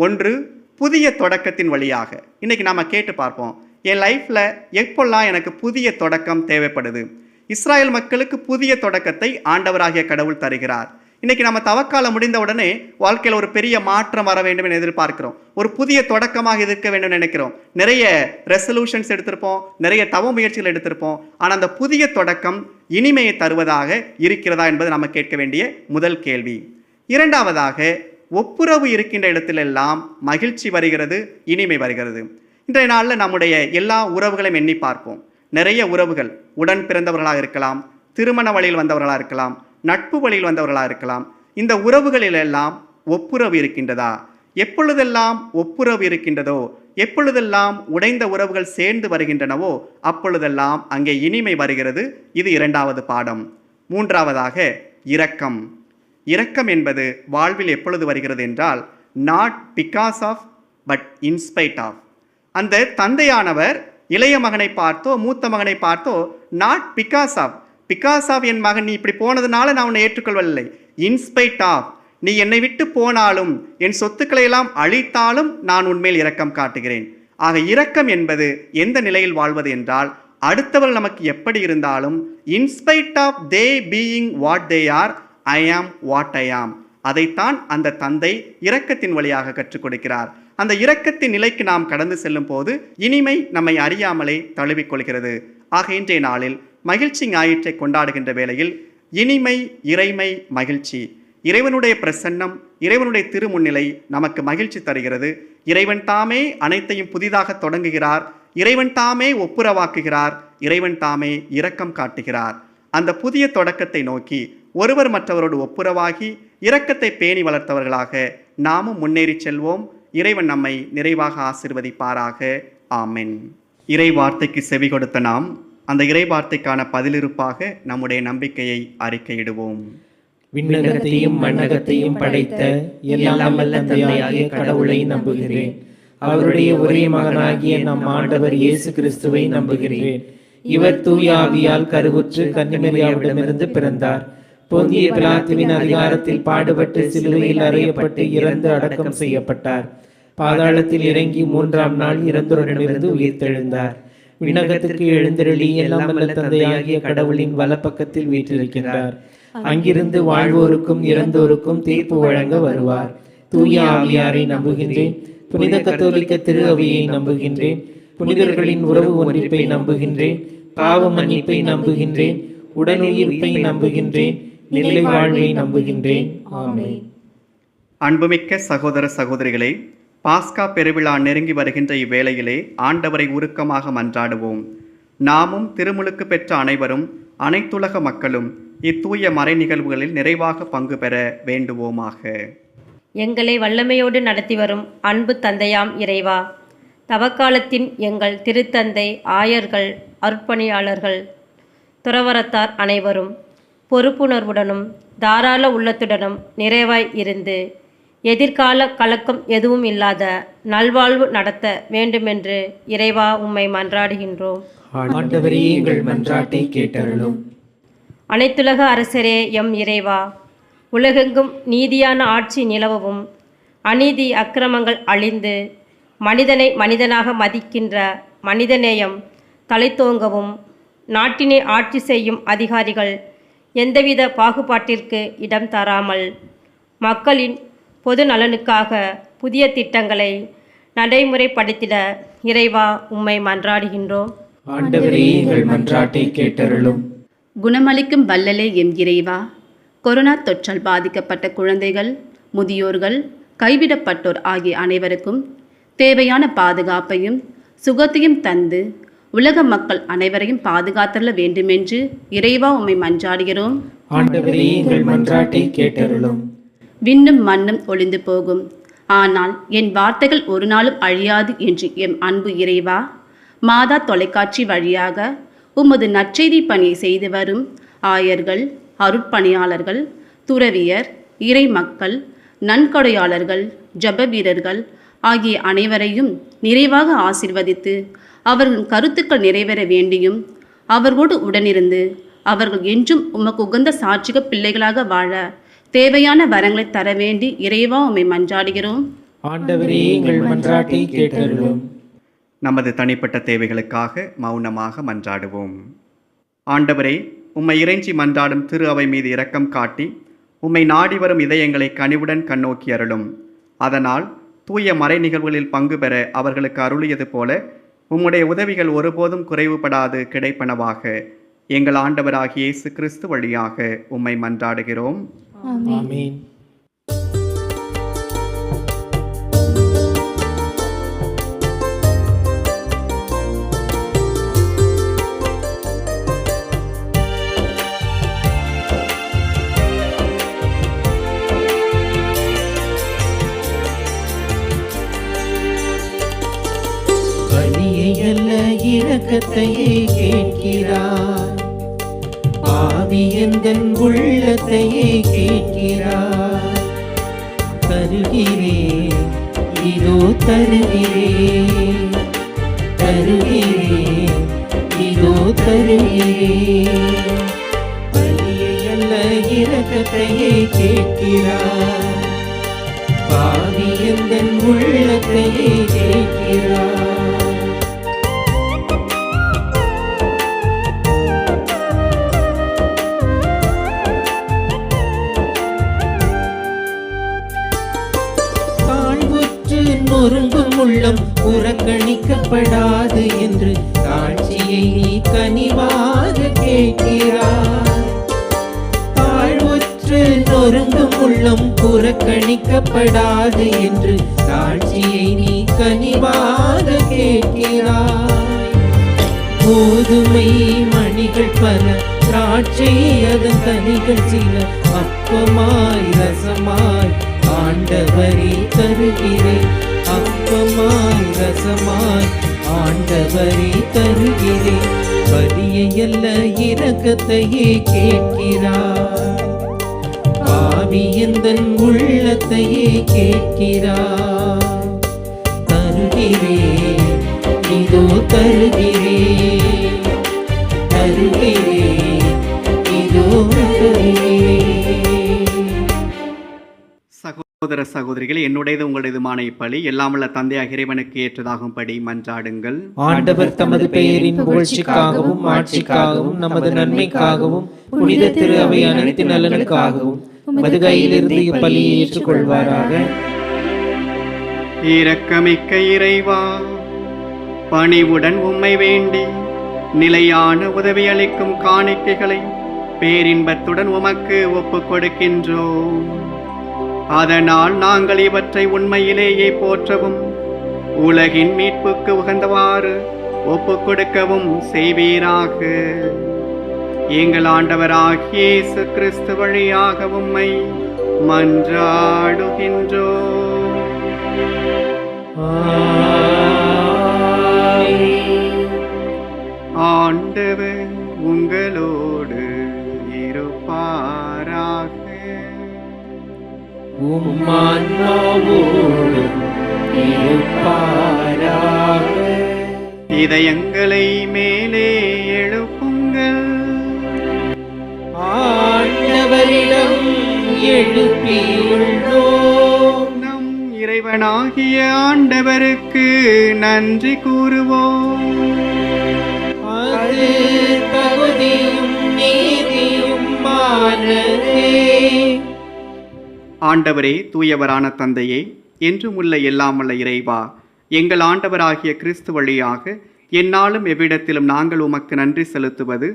1, புதிய தொடக்கத்தின் வழியாக. இன்னைக்கு நாம கேட்டு பார்ப்போம், என் லைஃப்ல எப்பொல்லாம் எனக்கு புதிய தொடக்கம் தேவைப்படுது? இஸ்ராயல் மக்களுக்கு புதிய தொடக்கத்தை ஆண்டவராகிய கடவுள் தருகிறார். இன்னைக்கு நம்ம தவக்காலம் முடிந்த உடனே வாழ்க்கையில் ஒரு பெரிய மாற்றம் வர வேண்டும் என எதிர்பார்க்கிறோம். ஒரு புதிய தொடக்கமாக இருக்க வேண்டும் நினைக்கிறோம். நிறைய ரெசல்யூஷன்ஸ் எடுத்திருப்போம், நிறைய தவ முயற்சிகள் எடுத்திருப்போம். ஆனால் அந்த புதிய தொடக்கம் இனிமையை தருவதாக இருக்கிறதா என்பது நம்ம கேட்க வேண்டிய முதல் கேள்வி. இரண்டாவதாக, ஒப்புரவு இருக்கின்ற இடத்திலெல்லாம் மகிழ்ச்சி வருகிறது, இனிமை வருகிறது. இன்றைய நாளில் நம்முடைய எல்லா உறவுகளையும் எண்ணி பார்ப்போம். நிறைய உறவுகள், உடன் பிறந்தவர்களாக இருக்கலாம், திருமண வழியில் வந்தவர்களாக இருக்கலாம், நட்பு வழியில் வந்தவர்களாக இருக்கலாம். இந்த உறவுகளிலெல்லாம் ஒப்புரவு இருக்கின்றதா? எப்பொழுதெல்லாம் ஒப்புரவு இருக்கின்றதோ, எப்பொழுதெல்லாம் உடைந்த உறவுகள் சேர்ந்து வருகின்றனவோ அப்பொழுதெல்லாம் அங்கே இனிமை வருகிறது. இது இரண்டாவது பாடம். மூன்றாவதாக, இரக்கம். இரக்கம் என்பது வாழ்வில் எப்பொழுது வருகிறது என்றால், not because of but in spite of. அந்த தந்தையானவர் இளைய மகனை பார்த்தோ மூத்த மகனை பார்த்தோ நாட் பிகாஸ் ஆஃப் என் மகன் நீ இப்படி போனதுனால நான் உன்னை ஏற்றுக்கொள்ளவில்லை, இன்ஸ்பைட் ஆஃப் நீ என்னை விட்டு போனாலும் என் சொத்துக்களை எல்லாம் அழித்தாலும் நான் உன்மேல் இரக்கம் காட்டுகிறேன். ஆக இரக்கம் என்பது எந்த நிலையில் வாழ்வது என்றால், அடுத்தவர் நமக்கு எப்படி இருந்தாலும் in spite of they being what they are, I am what ஐ ஆம். அதைத்தான் அந்த தந்தை இரக்கத்தின் வழியாக கற்றுக் கொடுக்கிறார். அந்த இரக்கத்தின் நிலைக்கு நாம் கடந்து செல்லும் போது இனிமை நம்மை அறியாமலே தழுவிக்கொள்கிறது. ஆக இன்றைய நாளில் மகிழ்ச்சி ஞாயிற்றை கொண்டாடுகின்ற வேளையில் இனிமை, இறைமை, மகிழ்ச்சி, இறைவனுடைய பிரசன்னம், இறைவனுடைய திருமுன்னிலை நமக்கு மகிழ்ச்சி தருகிறது. இறைவன் தாமே அனைத்தையும் புதிதாக தொடங்குகிறார். இறைவன் தாமே ஒப்புரவாக்குகிறார். இறைவன் தாமே இரக்கம் காட்டுகிறார். அந்த புதிய தொடக்கத்தை நோக்கி ஒருவர் மற்றவரோடு ஒப்புரவாகி இரக்கத்தை பேணி வளர்த்தவர்களாக நாமும் முன்னேறி செல்வோம். இறைவன் நம்மை நிறைவாக ஆசீர்வதிப்பாராக. ஆமென். இறை வார்த்தைக்கு செவி கொடுத்த நாம் அந்த இறை வார்த்தைக்கான பதிலிருப்பாக நம்முடைய நம்பிக்கையை அறிக்கையிடுவோம். விண்ணகத்தையும் மண்ணகத்தையும் படைத்த எல்லாம் வல்ல தந்தையாகிய கடவுளை நம்புகிறேன். அவருடைய ஒரே மகனாகிய நம் ஆண்டவர் இயேசு கிறிஸ்துவை நம்புகிறேன். இவர் தூய ஆவியால் கருவுற்று கன்னிமரியாவிடமிருந்து பிறந்தார். பொந்திய பிலாத்துவின் அதிகாரத்தில் பாடுபட்டு சிலுவையில் அறையப்பட்டு இறந்து அடக்கம் செய்யப்பட்டார். பாதாளத்தில் இறங்கி 3ஆம் நாள் இறந்தோரிடமிருந்து உயிர்த்தெழுந்தார். விண்ணகத்திற்கு எழுந்தருளி எல்லாம் வல்ல தந்தையாகிய கடவுளின் வலப்பக்கத்தில் வீற்றிருக்கின்றார். அங்கிருந்து வாழ்வோருக்கும் இறந்தோருக்கும் தீர்ப்பு வழங்க வருவார். தூய ஆவியாரை நம்புகின்றேன். புனித கத்தோலிக்க திரு அவையை நம்புகின்றேன். புனிதர்களின் உறவு ஒன்றிப்பை நம்புகின்றேன். பாவ மன்னிப்பை நம்புகின்றேன். உடலுயிர்ப்பை நம்புகின்றேன். நிலை வாழ்வை நம்புகின்றேன். ஆமென். அன்புமிக்க சகோதர சகோதரிகளே, பாஸ்கா பெருவிழா நெருங்கி வருகின்ற இவ்வேளையிலே ஆண்டவரை உருக்கமாக மன்றாடுவோம். நாமும் திருமுழுக்கு பெற்ற அனைவரும், அனைத்துலக மக்களும் இத்தூய மறை நிகழ்வுகளில் நிறைவாக பங்கு பெற வேண்டுவோமாக. எங்களை வல்லமையோடு நடத்தி வரும் அன்பு தந்தையாம் இறைவா, தவக்காலத்தின் எங்கள் திருத்தந்தை, ஆயர்கள், அர்ப்பணியாளர்கள், துறவரத்தார் அனைவரும் பொறுப்புணர்வுடனும் தாராள உள்ளத்துடனும் நிறைவாய் இருந்து எதிர்கால கலக்கம் எதுவும் இல்லாத நல்வாழ்வு நடத்த வேண்டுமென்று இறைவா உம்மை மன்றாடுகின்றோம். ஆண்டவரே, எங்கள் மன்றாட்டை கேட்டருளும். அனைத்துலக அரசரே எம் இறைவா, உலகெங்கும் நீதியான ஆட்சி நிலவவும் அநீதி அக்கிரமங்கள் அழிந்து மனிதனை மனிதனாக மதிக்கின்ற மனிதநேயம் தலைத்தோங்கவும் நாட்டினை ஆட்சி செய்யும் அதிகாரிகள் எந்தவித பாகுபாட்டிற்கு இடம் தராமல் மக்களின் பொது நலனுக்காக புதிய திட்டங்களை நடைமுறைப்படுத்திட இறைவா உம்மை மன்றாடுகின்றோம். ஆண்டவரே, எங்கள் மன்றாட்டை கேட்டருளும். குணமளிக்கும் வல்லலே எம் இறைவா, கொரோனா தொற்றால் பாதிக்கப்பட்ட குழந்தைகள், முதியோர்கள், கைவிடப்பட்டோர் ஆகிய அனைவருக்கும் தேவையான பாதுகாப்பையும் சுகத்தையும் தந்து உலக மக்கள் அனைவரையும் பாதுகாத்தள்ள வேண்டுமென்று இறைவா உம்மை மன்றாடுகிறோம். ஆண்டவரே, எங்கள் மன்றாட்டை கேட்டருளும். விண்ணும் மண்ணும் ஒளிந்து போகும், ஆனால் என் வார்த்தைகள் ஒரு நாளும் அழியாது என்று எம் அன்பு இறைவா, மாதா தொலைக்காட்சி வழியாக உமது நற்செய்தி பணியை செய்து வரும் ஆயர்கள், அருட்பணியாளர்கள், துறவியர், இறை மக்கள், நன்கொடையாளர்கள், ஜப வீரர்கள் ஆகிய அனைவரையும் நிறைவாக ஆசீர்வதித்து அவர்களின் கருத்துக்கள் நிறைவேற வேண்டியும் அவர்களோடு உடனிருந்து அவர்கள் என்றும் உமக்கு உகந்த சாட்சிக பிள்ளைகளாக வாழ தேவையான வரங்களை தர வேண்டி இறைவா உம்மை மன்றாடுகிறோம். ஆண்டவரே, எங்கள் மன்றாட்டை கேட்டருளும். நமது தனிப்பட்ட தேவைகளுக்காக மௌனமாக மன்றாடுவோம். ஆண்டவரே, உம்மை இறைஞ்சி மன்றாடும் திரு அவை மீது இரக்கம் காட்டி உம்மை நாடி வரும் இதயங்களை கனிவுடன் கண்ணோக்கி அருளும். அதனால் தூய மறை நிகழ்வுகளில் பங்கு பெற அவர்களுக்கு அருளியது போல உம்முடைய உதவிகள் ஒருபோதும் குறைவுபடாது கிடைப்பனவாக எங்கள் ஆண்டவராகிய இயேசு கிறிஸ்து வழியாக உம்மை மன்றாடுகிறோம். ஆமென். பலியையல்ல இரக்கத்தையே கேட்கிறார், பாவி எந்தன் உள்ளத்தையே கேட்கிறார். தருகிறேன், இதோ தருகிறேன், தருகிறேன், இதோ தருகிறேன். பலியையல்ல இரக்கத்தையே கேட்கிறார், பாவி எந்தன் உள்ளத்தையே கேட்கிறார். நொறுங்கும் உள்ளம் புறக்கணிக்கப்படாது என்று காட்சியை நீ கனிவாக கேட்கிறார். தாழ்வுற்று நொறுங்கும் உள்ளம் புறக்கணிக்கப்படாது என்று காட்சியை நீ கனிவாக கேட்கிறாய். கோதுமை மணிகள் பல, திராட்சை அதன் கனிகள் சில, அப்பமாய் ரசமாய் ஆண்டவரே தருகிறேன், அப்பமாய் ரசமாய் ஆண்டவரே தருகிறேன். பலியையல்ல இரக்கத்தையே கேட்கிறார், பாவி எந்தன் உள்ளத்தையே கேட்கிறார். தருகிறேன், இதோ தருகிறேன், தருகிறேன், இதோ தருகிறேன். சகோதர சகோதரிகள், என்னுடையது உங்களுடையதுமான இப்பலி எல்லாம் உள்ள தந்தையாக இறைவனுக்கு ஏற்றதாகும்படி மன்றாடுங்கள். ஆண்டவர் தமது பெயரின் புகழ்ச்சிக்காகவும் ஆட்சிக்காகவும் நமது நன்மைக்காகவும் புனித திரு அவை அனைத்து நலனுக்காகவும் உமது கையிலிருந்து இப்பலியை ஏற்றுக்கொள்வாராக. இரக்கமிக்க இறைவா, பணிவுடன் உம்மை வேண்டி நிலையான உதவி அளிக்கும் காணிக்கைகளை பேரின்பத்துடன் உமக்கு ஒப்புக் கொடுக்கின்றோம். அதனால் நாங்கள் இவற்றை உண்மையிலேயே போற்றவும் உலகின் மீட்புக்கு உகந்தவாறு ஒப்புக் கொடுக்கவும் செய்வீராக. எங்கள் ஆண்டவராகிய இயேசு கிறிஸ்து வழியாக உம்மை மன்றாடுகின்றோம். ஆண்டவர் உங்களோடு இருப்பாராக. இதயங்களை மேலே எழுப்புங்கள், ஆண்டவரிடம் எழுப்பியுள்ளோம். நம் இறைவனாகிய ஆண்டவருக்கு நன்றி கூறுவோம். அது தகுதியும் நீதியுமானதே. ஆண்டவரே, தூயவரான தந்தையே, என்றும் உள்ள எல்லாம் உள்ள இறைவா, எங்கள் ஆண்டவராகிய கிறிஸ்து வழியாக எந்நாளும் எவ்விடத்திலும் நாங்கள் உமக்கு நன்றி செலுத்துவது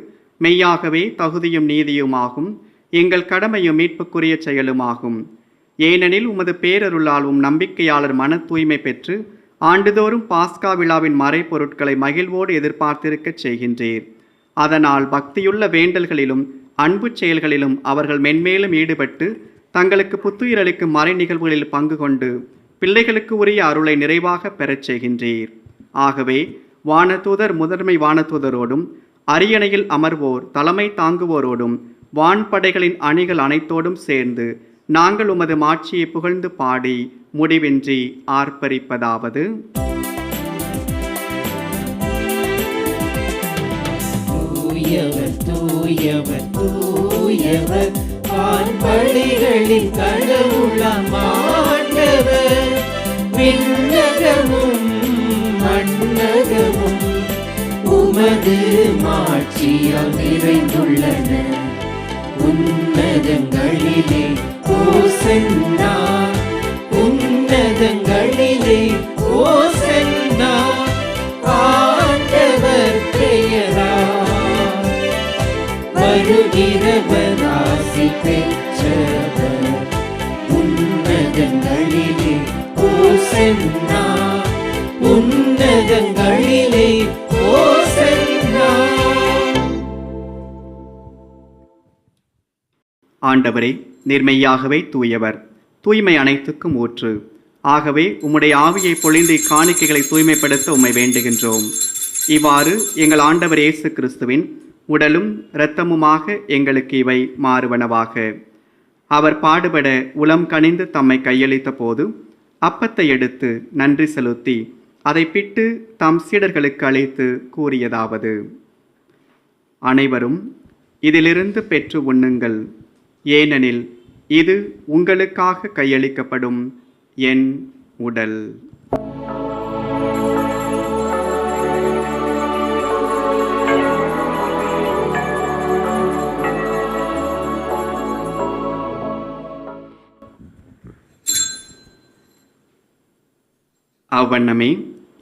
மெய்யாகவே தகுதியும் நீதியுமாகும், எங்கள் கடமையும் மீட்புக்குரிய செயலுமாகும். ஏனெனில் உமது பேரருளால் நம்பிக்கையாளர் மன தூய்மை பெற்று ஆண்டுதோறும் பாஸ்கா விழாவின் மறைப்பொருட்களை மகிழ்வோடு எதிர்பார்த்திருக்கச் செய்கின்றீர். அதனால் பக்தியுள்ள வேண்டல்களிலும் அன்பு செயல்களிலும் அவர்கள் மென்மேலும் ஈடுபட்டு தங்களுக்கு புத்துயிரளிக்கும் மறை நிகழ்வுகளில் பங்கு கொண்டு பிள்ளைகளுக்கு உரிய அருளை நிறைவாக பெறச் செய்கின்றீர். ஆகவே வானதூதர் முதன்மை வானதூதரோடும் அரியணையில் அமர்வோர் தலைமை தாங்குவோரோடும் வான்படைகளின் அணிகள் அனைத்தோடும் சேர்ந்து நாங்கள் உமது மாட்சியை புகழ்ந்து பாடி முடிவின்றி ஆர்ப்பரிப்பதாவது: தூயவர் தூயவர் தூயவர், வான்படைகளின் கடவுளாம் ஆண்டவர். விண்ணகமும் மண்ணகமும் உமது மாட்சியால் நிறைந்துள்ளன. உன்னதங்களிலே ஓசன்னா, உன்னதங்களிலே ஓசன்னா, ஆண்டவர் பெயரால் வருகிறவர் ஆசி பெற்றவர். உன்னதங்களிலே ஓசன்னா, உன்னதங்களிலே ஓசன்னா. ஆண்டவரே, நீர்மையாகவே தூயவர், தூய்மை அனைத்துக்கும் ஊற்று. ஆகவே உம்முடைய ஆவியை பொழிந்து இக்காணிக்கைகளை தூய்மைப்படுத்த உம்மை வேண்டுகின்றோம். இவ்வாறு எங்கள் ஆண்டவர் இயேசு கிறிஸ்துவின் உடலும் இரத்தமுமாக எங்களுக்கு இவை மாறுவனவாக. அவர் பாடுபட உளம் கனிந்து தம்மை கையளித்த போது அப்பத்தை எடுத்து நன்றி செலுத்தி அதை பிட்டு தம் சீடர்களுக்கு அளித்து கூறியதாவது: அனைவரும் இதிலிருந்து பெற்று உண்ணுங்கள், ஏனெனில் இது உங்களுக்காக கையளிக்கப்படும் என் உடல். அவ்வண்ணமே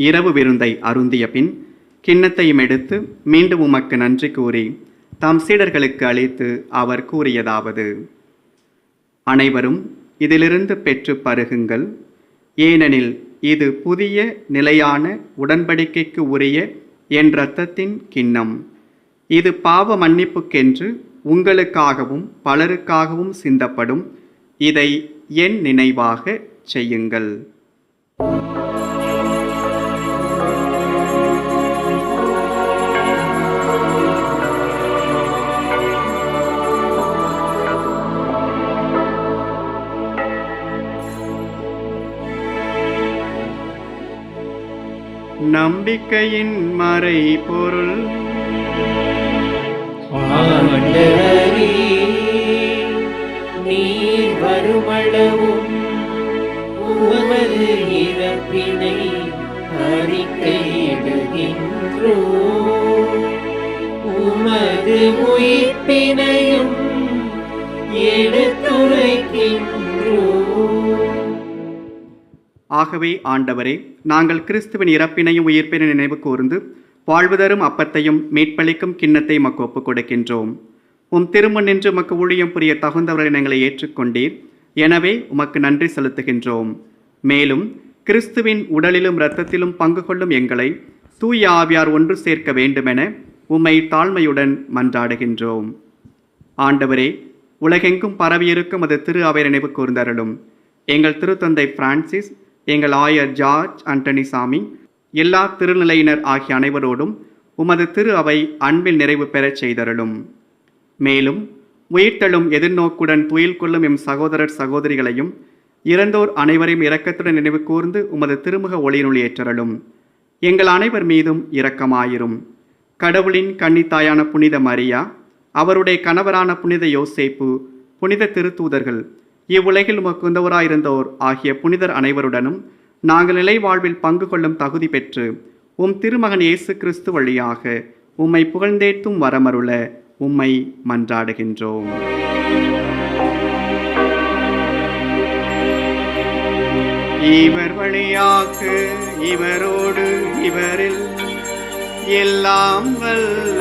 இரவு விருந்தை அருந்திய பின் கிண்ணத்தையும் எடுத்து மீண்டும் உமக்கு நன்றி கூறி தாம் சீடர்களுக்கு அளித்து அவர் கூறியதாவது: அனைவரும் இதிலிருந்து பெற்று பருகுங்கள், ஏனெனில் இது புதிய நிலையான உடன்படிக்கைக்கு உரிய என் இரத்தத்தின் கிண்ணம். இது பாவ மன்னிப்புக்கென்று உங்களுக்காகவும் பலருக்காகவும் சிந்தப்படும். இதை என் நினைவாக செய்யுங்கள். நம்பிக்கையின் மறை பொருள். ஆண்டவரே, நீர் வருமளவும் உமது இறப்பினை அறிக்கையிடுகின்றோம், உமது உயிர்ப்பினையும் எடுத்துரைக்கின்றோம். ஆகவே ஆண்டவரே, நாங்கள் கிறிஸ்துவின் இறப்பினையும் உயிர்ப்பினை நினைவு கூர்ந்து வாழ்வு தரும் அப்பத்தையும் மீட்பளிக்கும் கிண்ணத்தை மக்கு ஒப்புக் கொடுக்கின்றோம். உம் திருமுன் நின்று உமக்கு ஊழியம் புரிய தகுந்தவர்களை எங்களை ஏற்றுக்கொண்டீர். எனவே உமக்கு நன்றி செலுத்துகின்றோம். மேலும் கிறிஸ்துவின் உடலிலும் இரத்தத்திலும் பங்கு கொள்ளும் எங்களை தூய ஆவியார் ஒன்று சேர்க்க வேண்டுமென உம்மை தாழ்மையுடன் மன்றாடுகின்றோம். ஆண்டவரே, உலகெங்கும் பரவியிருக்கும் அது திரு அவை நினைவு கூர்ந்தருளும். எங்கள் திருத்தந்தை பிரான்சிஸ், எங்கள் ஆயர் ஜார்ஜ் அண்டனிசாமி, எல்லா திருநிலையினர் ஆகிய அனைவரோடும் உமது திரு அவை அன்பில் நிறைவு பெறச் செய்தருளும். மேலும் உயிர்த்தெழும் எதிர்நோக்குடன் துயில் கொள்ளும் எம் சகோதரர் சகோதரிகளையும் இறந்தோர் அனைவரையும் இரக்கத்துடன் நினைவு கூர்ந்து உமது திருமுக ஒளியினுள் ஏற்றருளும். எங்கள் அனைவர் மீதும் இரக்கமாயிரும். கடவுளின் கன்னித்தாயான புனித மரியா, அவருடைய கணவரான புனித யோசேப்பு, புனித திருத்தூதர்கள், இவ்வுலகில் உமக்கு உந்தவராயிருந்தோர் ஆகிய புனிதர் அனைவருடனும் நாங்கள் நிலை வாழ்வில் பங்கு கொள்ளும் தகுதி பெற்று உம் திருமகன் இயேசு கிறிஸ்து வழியாக உம்மை புகழ்ந்தேத்தும் வரமருள உம்மை மன்றாடுகின்றோம். இவர் வழியாக இவரோடு இவரில் எல்லாம் வல்ல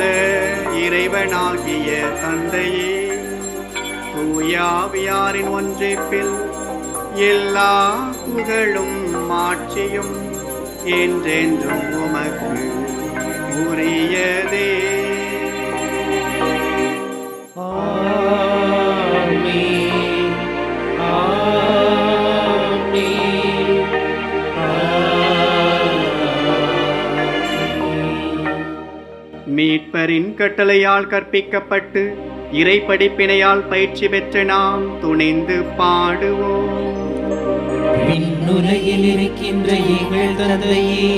இறைவனாகிய தந்தையே, தூயாவியாரின் ஒன்றிப்பில் எல்லா புகழும் மாட்சியும் என்றென்றும் உமக்கு உரியதே. ஆமென், ஆமென், ஆமென். மீட்பரின் கட்டளையால் கற்பிக்கப்பட்டு இறை படிப்பினையால் பயிற்சி பெற்ற நாம் துணிந்து பாடுவோம். விண்ணுலகில் இருக்கின்ற எங்கள் தந்தையே,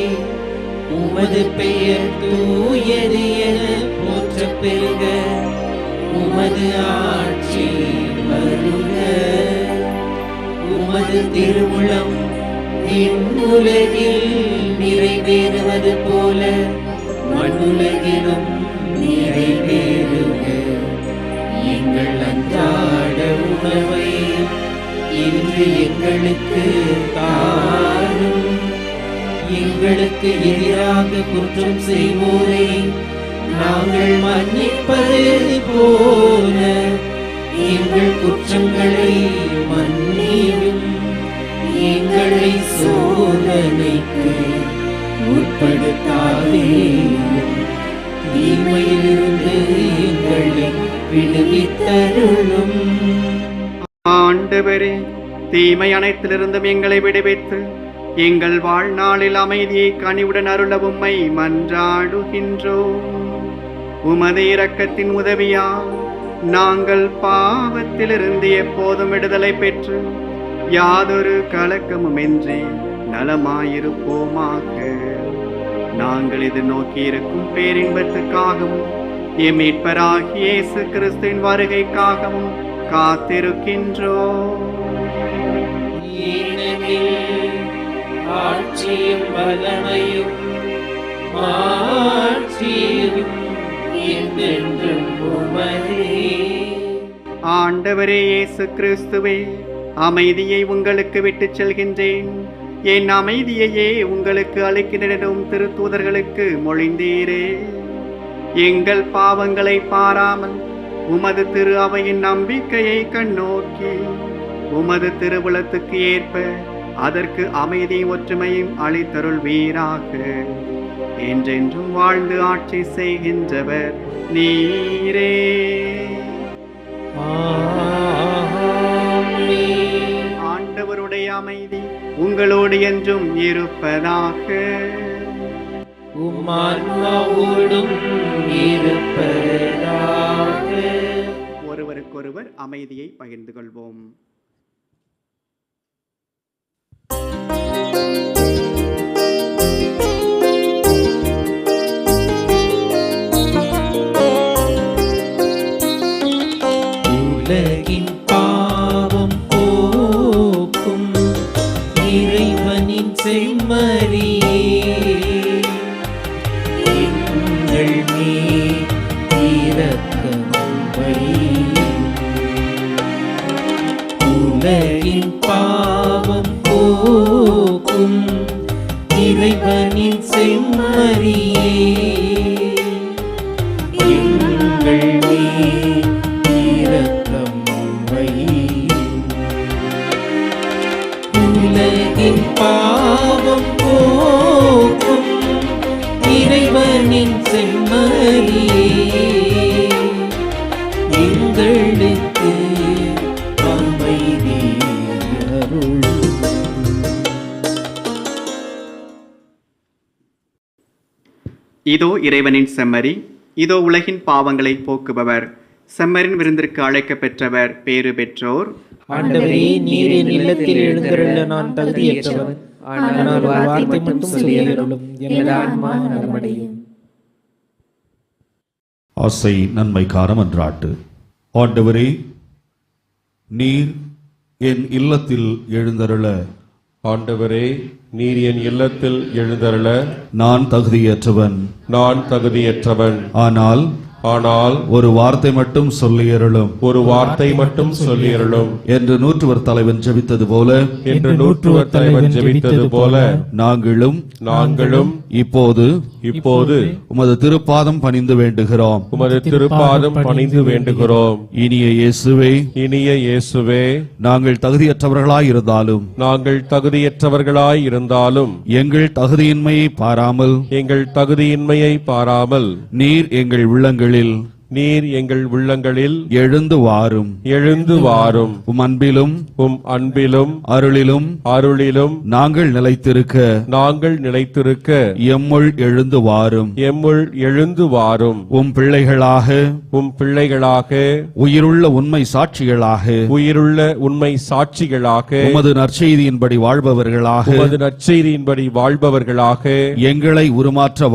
உமது பெயர் தூயது என போற்றப் பெறுக. உமது ஆட்சி வருக. உமது திருவுளம் விண்ணுலகில் நிறைவேறுவது போல மண்ணுலகிலும் நிறைவேறுக. எங்கள் அன்றாட உணவை இன்று எங்களுக்கு தாரும். எங்களுக்கு எதிராக குற்றம் செய்வோரை நாங்கள் மன்னிப்பது போல எங்கள் குற்றங்களை மன்னியும். எங்களை சோதனைக்கு உட்படுத்தாதேயும். தீமையிலிருந்து எங்களை விடுவித்தருளும். ஆண்டவரே, தீமை அனைத்திலிருந்தும் எங்களை விடுவித்து எங்கள் வாழ்நாளில் அமைதியை கனிவுடன் அருள உம்மை மன்றாடுகின்றோம். உமது இரக்கத்தின் உதவியால் நாங்கள் பாவத்திலிருந்து எப்போதும் விடுதலை பெற்று யாதொரு கலக்கமுமின்றி நலமாயிருப்போமாக. நாங்கள் இது நோக்கியிருக்கும் பேரின்பத்துக்காகவும் எம் மீட்பராகிய இயேசு கிறிஸ்துவின் வருகைக்காகவும் காத்திருக்கின்றோம். ஏனெனில் ஆட்சியும் வல்லமையும் மாட்சியும் என்றென்றும் உமதே. ஆண்டவரே இயேசு கிறிஸ்துவே, அமைதியை உங்களுக்கு விட்டுச் செல்கின்றேன், என் அமைதியையே உங்களுக்கு அளிக்கின்றேன் திருத்தூதர்களுக்கு மொழிந்தீரே. எங்கள் பாவங்களை பாராமல் உமது திரு அவையின் நம்பிக்கையை கண்ணோக்கி உமது திருவுளத்துக்கு ஏற்ப அதற்கு அமைதி ஒற்றுமையும் அளித்தருள்வீராக. என்றென்றும் வாழ்ந்து ஆட்சி செய்கின்றவர் நீரே. ஆண்டவருடைய அமைதி உங்களோடு என்றும் இருப்பதாக. உம்மான்மாவோடும் இருப்பதாக. ஒருவருக்கொருவர் அமைதியை பகிர்ந்து கொள்வோம். உலகின் பாவம் போக்கும் இறைவனின் செம்மறியே, எங்கள் மேல் இரக்கம் வையும். உலகின் பாவம் போக்கும் இறைவனின் செம்மறியே, எங்கள் மேல் இரக்கம் வையும். உலகின் பாவம் போக்கும் இறைவனின் செம்மறியே, எங்களுக்கு அமைதி அருளும். இதோ இறைவனின் செம்மறி, இதோ உலகின் பாவங்களை போக்குபவர். செம்மரின் விருந்திற்கு அழைக்க பெற்றவர் பேறு பெற்றோர். ஆண்டவரே, நீர் என் இல்லத்தில் எழுந்தருள நான் தகுதியற்றவன். ஆனால் ஒரு வார்த்தை மட்டும் சொல்லியருளும், எனது ஆன்மா நலமடையும். ஆசை நன்மைக்கார மன்றாட்டு. ஆண்டவரே, நீர் என் இல்லத்தில் எழுந்தருள. ஆண்டவரே, நீர் என் இல்லத்தில் எழுந்தருள நான் தகுதியற்றவன். ஆனால் ஒரு வார்த்தை மட்டும் சொல்லியருளும். என்று நூற்றுவர் தலைவன் ஜெபித்தது போல நாங்களும் இப்போது உமது திருப்பாதம் பணிந்து வேண்டுகிறோம். இனிய இயேசுவே, நாங்கள் தகுதியற்றவர்களாயிருந்தாலும் எங்கள் தகுதியின்மையை பாராமல் நீர் எங்கள் உள்ளங்களில் எழுந்து வாரும். உம் அன்பிலும் அருளிலும் நாங்கள் நிலைத்திருக்க எம்முள் எழுந்து வாரும். உம் பிள்ளைகளாக உயிருள்ள உண்மை சாட்சிகளாக உமது நற்செய்தியின்படி வாழ்பவர்களாக எங்களை உருமாற்ற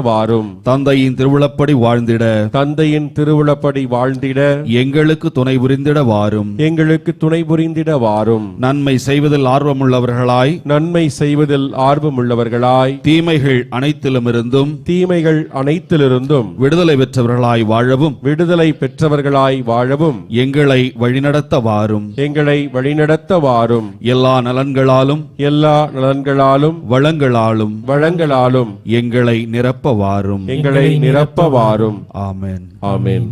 வாரும். தந்தையின் திருவுளப்படி திருவுளப்படி வாழ்ந்திட தந்தையின் திருவுளப்படி வாழ்ந்திட எங்களுக்கு துணை புரிந்திட வாரும். எங்களுக்கு துணை புரிந்திட வாரும். நன்மை செய்வதில் ஆர்வமுள்ளவர்களாய் நன்மை செய்வதில் ஆர்வமுள்ளவர்களாய் தீமைகள் அனைத்திலுமிருந்தும் தீமைகள் அனைத்திலிருந்தும் விடுதலை பெற்றவர்களாய் வாழவும் விடுதலை பெற்றவர்களாய் வாழவும் எங்களை வழிநடத்த வாரும். எங்களை வழிநடத்த வாரும். எல்லா நலன்களாலும் எல்லா நலன்களாலும் வளங்களாலும் வளங்களாலும் எங்களை நிரப்ப வாரும். எங்களை நிரப்ப வாரும். ஆமென். ஆமென்.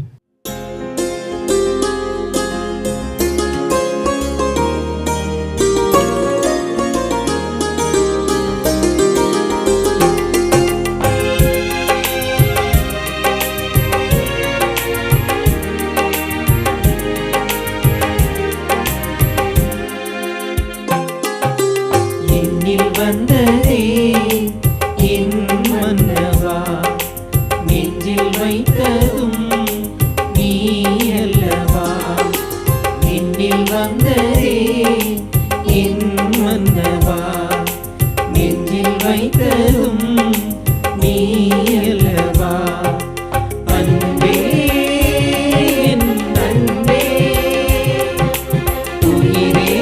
என்னில் வந்ததே என் மன்னவா, நெஞ்சில் வைத்ததும் நீ அல்லவா. என்னில் வந்ததே என் மன்னவா, நெஞ்சில் வைத்ததும் நீ அல்லவா. அன்பே என் அன்பே, உயிரே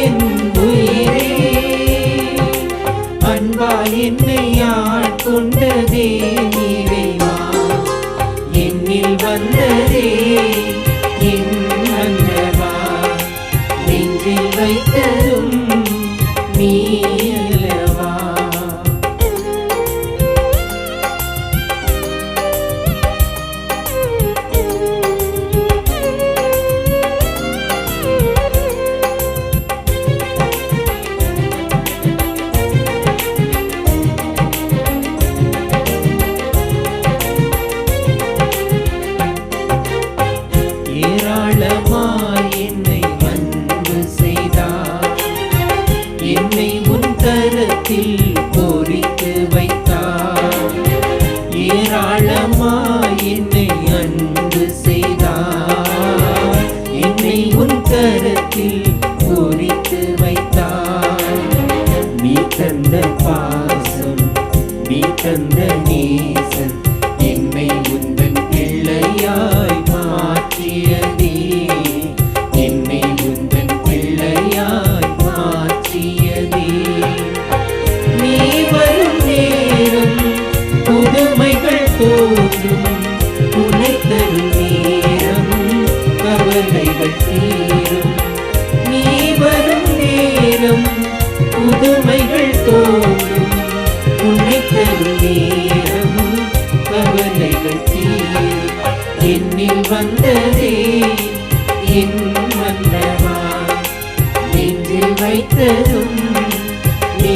என் உயிரே, அன்பால் என்னை ஆட்கொண்டதே இறைவா. என்னில் வந்ததே என் மன்னவா, நெஞ்சில் வைத்ததும் நீ அல்லவா. ஏராளமாய் என்னை அன்பு செய்தார், என்னை உன் கரத்தில் பொறித்து வைத்தார். ஏராளமாய் என்னை அன்பு செய்தார், என்னை உன் கரத்தில் பொறித்து வைத்தார். நீ தந்த பாசம், நீ தந்த நேசம், என்னை உந்தன் பிள்ளையாய் மாற்றியதே. என்னை உந்தன் பிள்ளையாய் மாற்றியதே. நீ வரும் நேரம் புதுமைகள் தோன்றும், உன்னை தரும் நேரம் கவலைகள் தீரும். நீ வரும் நேரம் புதுமைகள் தோன்றும், உன்னை தரும் நேரம் கவலைகள் தீரும். என்னில் வந்ததே என் மன்னவா, நெஞ்சில் வைத்ததும் நீ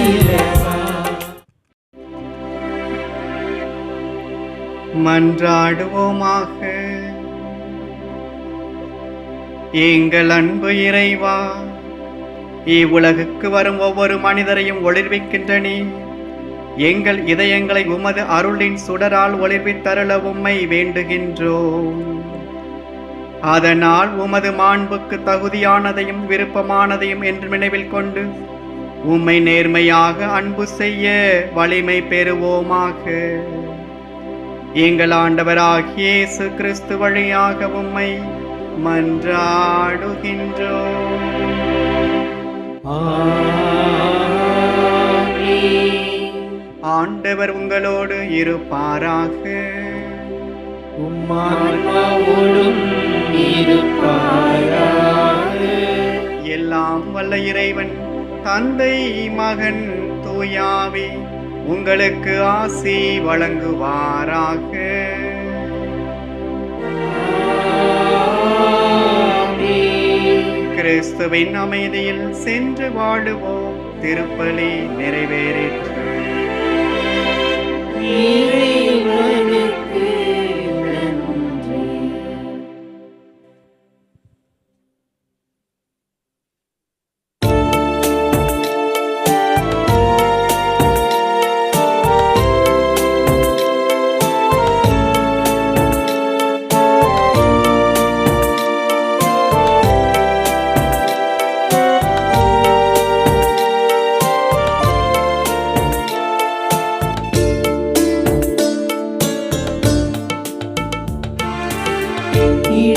அல்லவா. மன்றாடுவோமாக. எங்கள் அன்பு இறைவா, இவ்வுலகுக்கு வரும் ஒவ்வொரு மனிதரையும் ஒளிர்விக்கின்ற நீ எங்கள் இதயங்களை உமது அருளின் சுடரால் ஒளிர்வித்தருள உம்மை வேண்டுகின்றோம். அதனால் உமது மாண்புக்கு தகுதியானதையும் விருப்பமானதையும் என்று நினைவில் கொண்டு உம்மை நேர்மையாக அன்பு செய்ய வலிமை பெறுவோமாக. எங்கள் ஆண்டவராகிய இயேசு கிறிஸ்து வழியாக உம்மை மன்றாடுகின்றோம். ஆண்டவர் உங்களோடு இருப்பாராக. உம்மான்மாவோடும் இருப்பாராக. எல்லாம் வல்ல இறைவன் தந்தை மகன் தூயாவி உங்களுக்கு ஆசி வழங்குவாராக. கிறிஸ்துவின் அமைதியில் சென்று வாழுவோம். திருப்பலி நிறைவேறிற்று. இறைவனுக்கு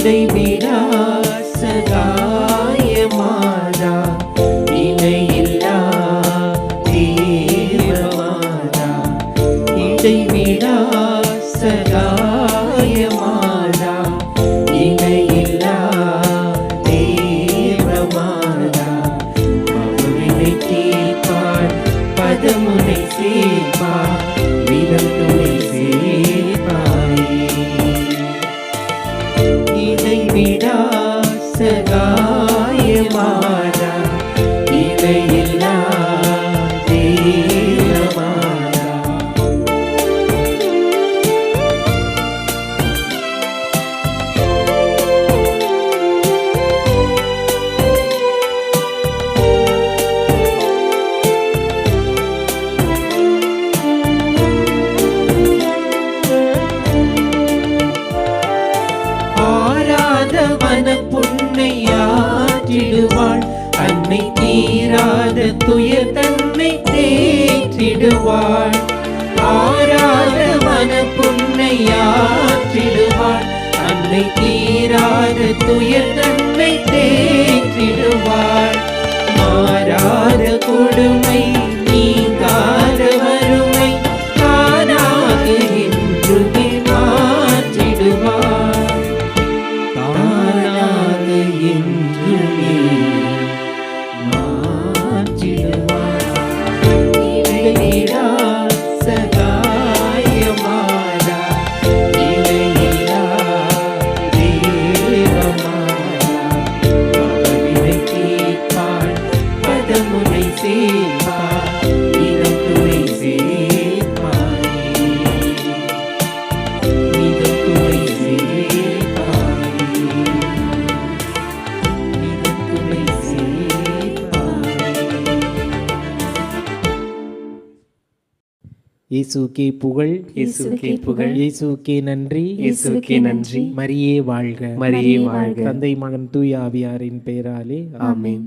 இடைவிடா சகாயமாதா இணையில்லா தேவமாதா இடைவிடா சகாயமாதா இணையில்லா தேவமாதா பவவினை தீர்ப்பான் பதமுனை சேர்ப்பான் விதம் துணை சேர்ப்பாயே இடைவிடா சகாயமாதா இடையில்லா தேவமாதா ஆராத மனப்புண்ணையாற்றிடுவாள் அன்னை தீராத துயர் தன்னை தேற்றிடுவாள் ஆராத மனப்புண்ணையாற்றிடுவாள் அன்னை தீராத துயர் தன்னை தேற்றிடுவாள் மாறாத கொடுமை நீங்காத வறுமை தானாக என்றுமே மாற்றிடுவாள் தானாக என்றுமே மாற்றிடுவாள் இடையிடா சகாயமாதா இடையில்லா தேவமாதா பவவினை தீர்ப்பாள் பதமுனை சேர்ப்பாள் இதம் துணை சேர்ப்பாயே இதம் துணை சேர்ப்பாயே இதம் துணை சேர்ப்பாயே இயேசுக்கே புகழ், இயேசுக்கே புகழ், இயேசுக்கே நன்றி, இயேசுக்கே நன்றி. மரியே வாழ்க, மரியே வாழ்க. தந்தை மகன் தூய ஆவியாரின் பெயராலே ஆமென்.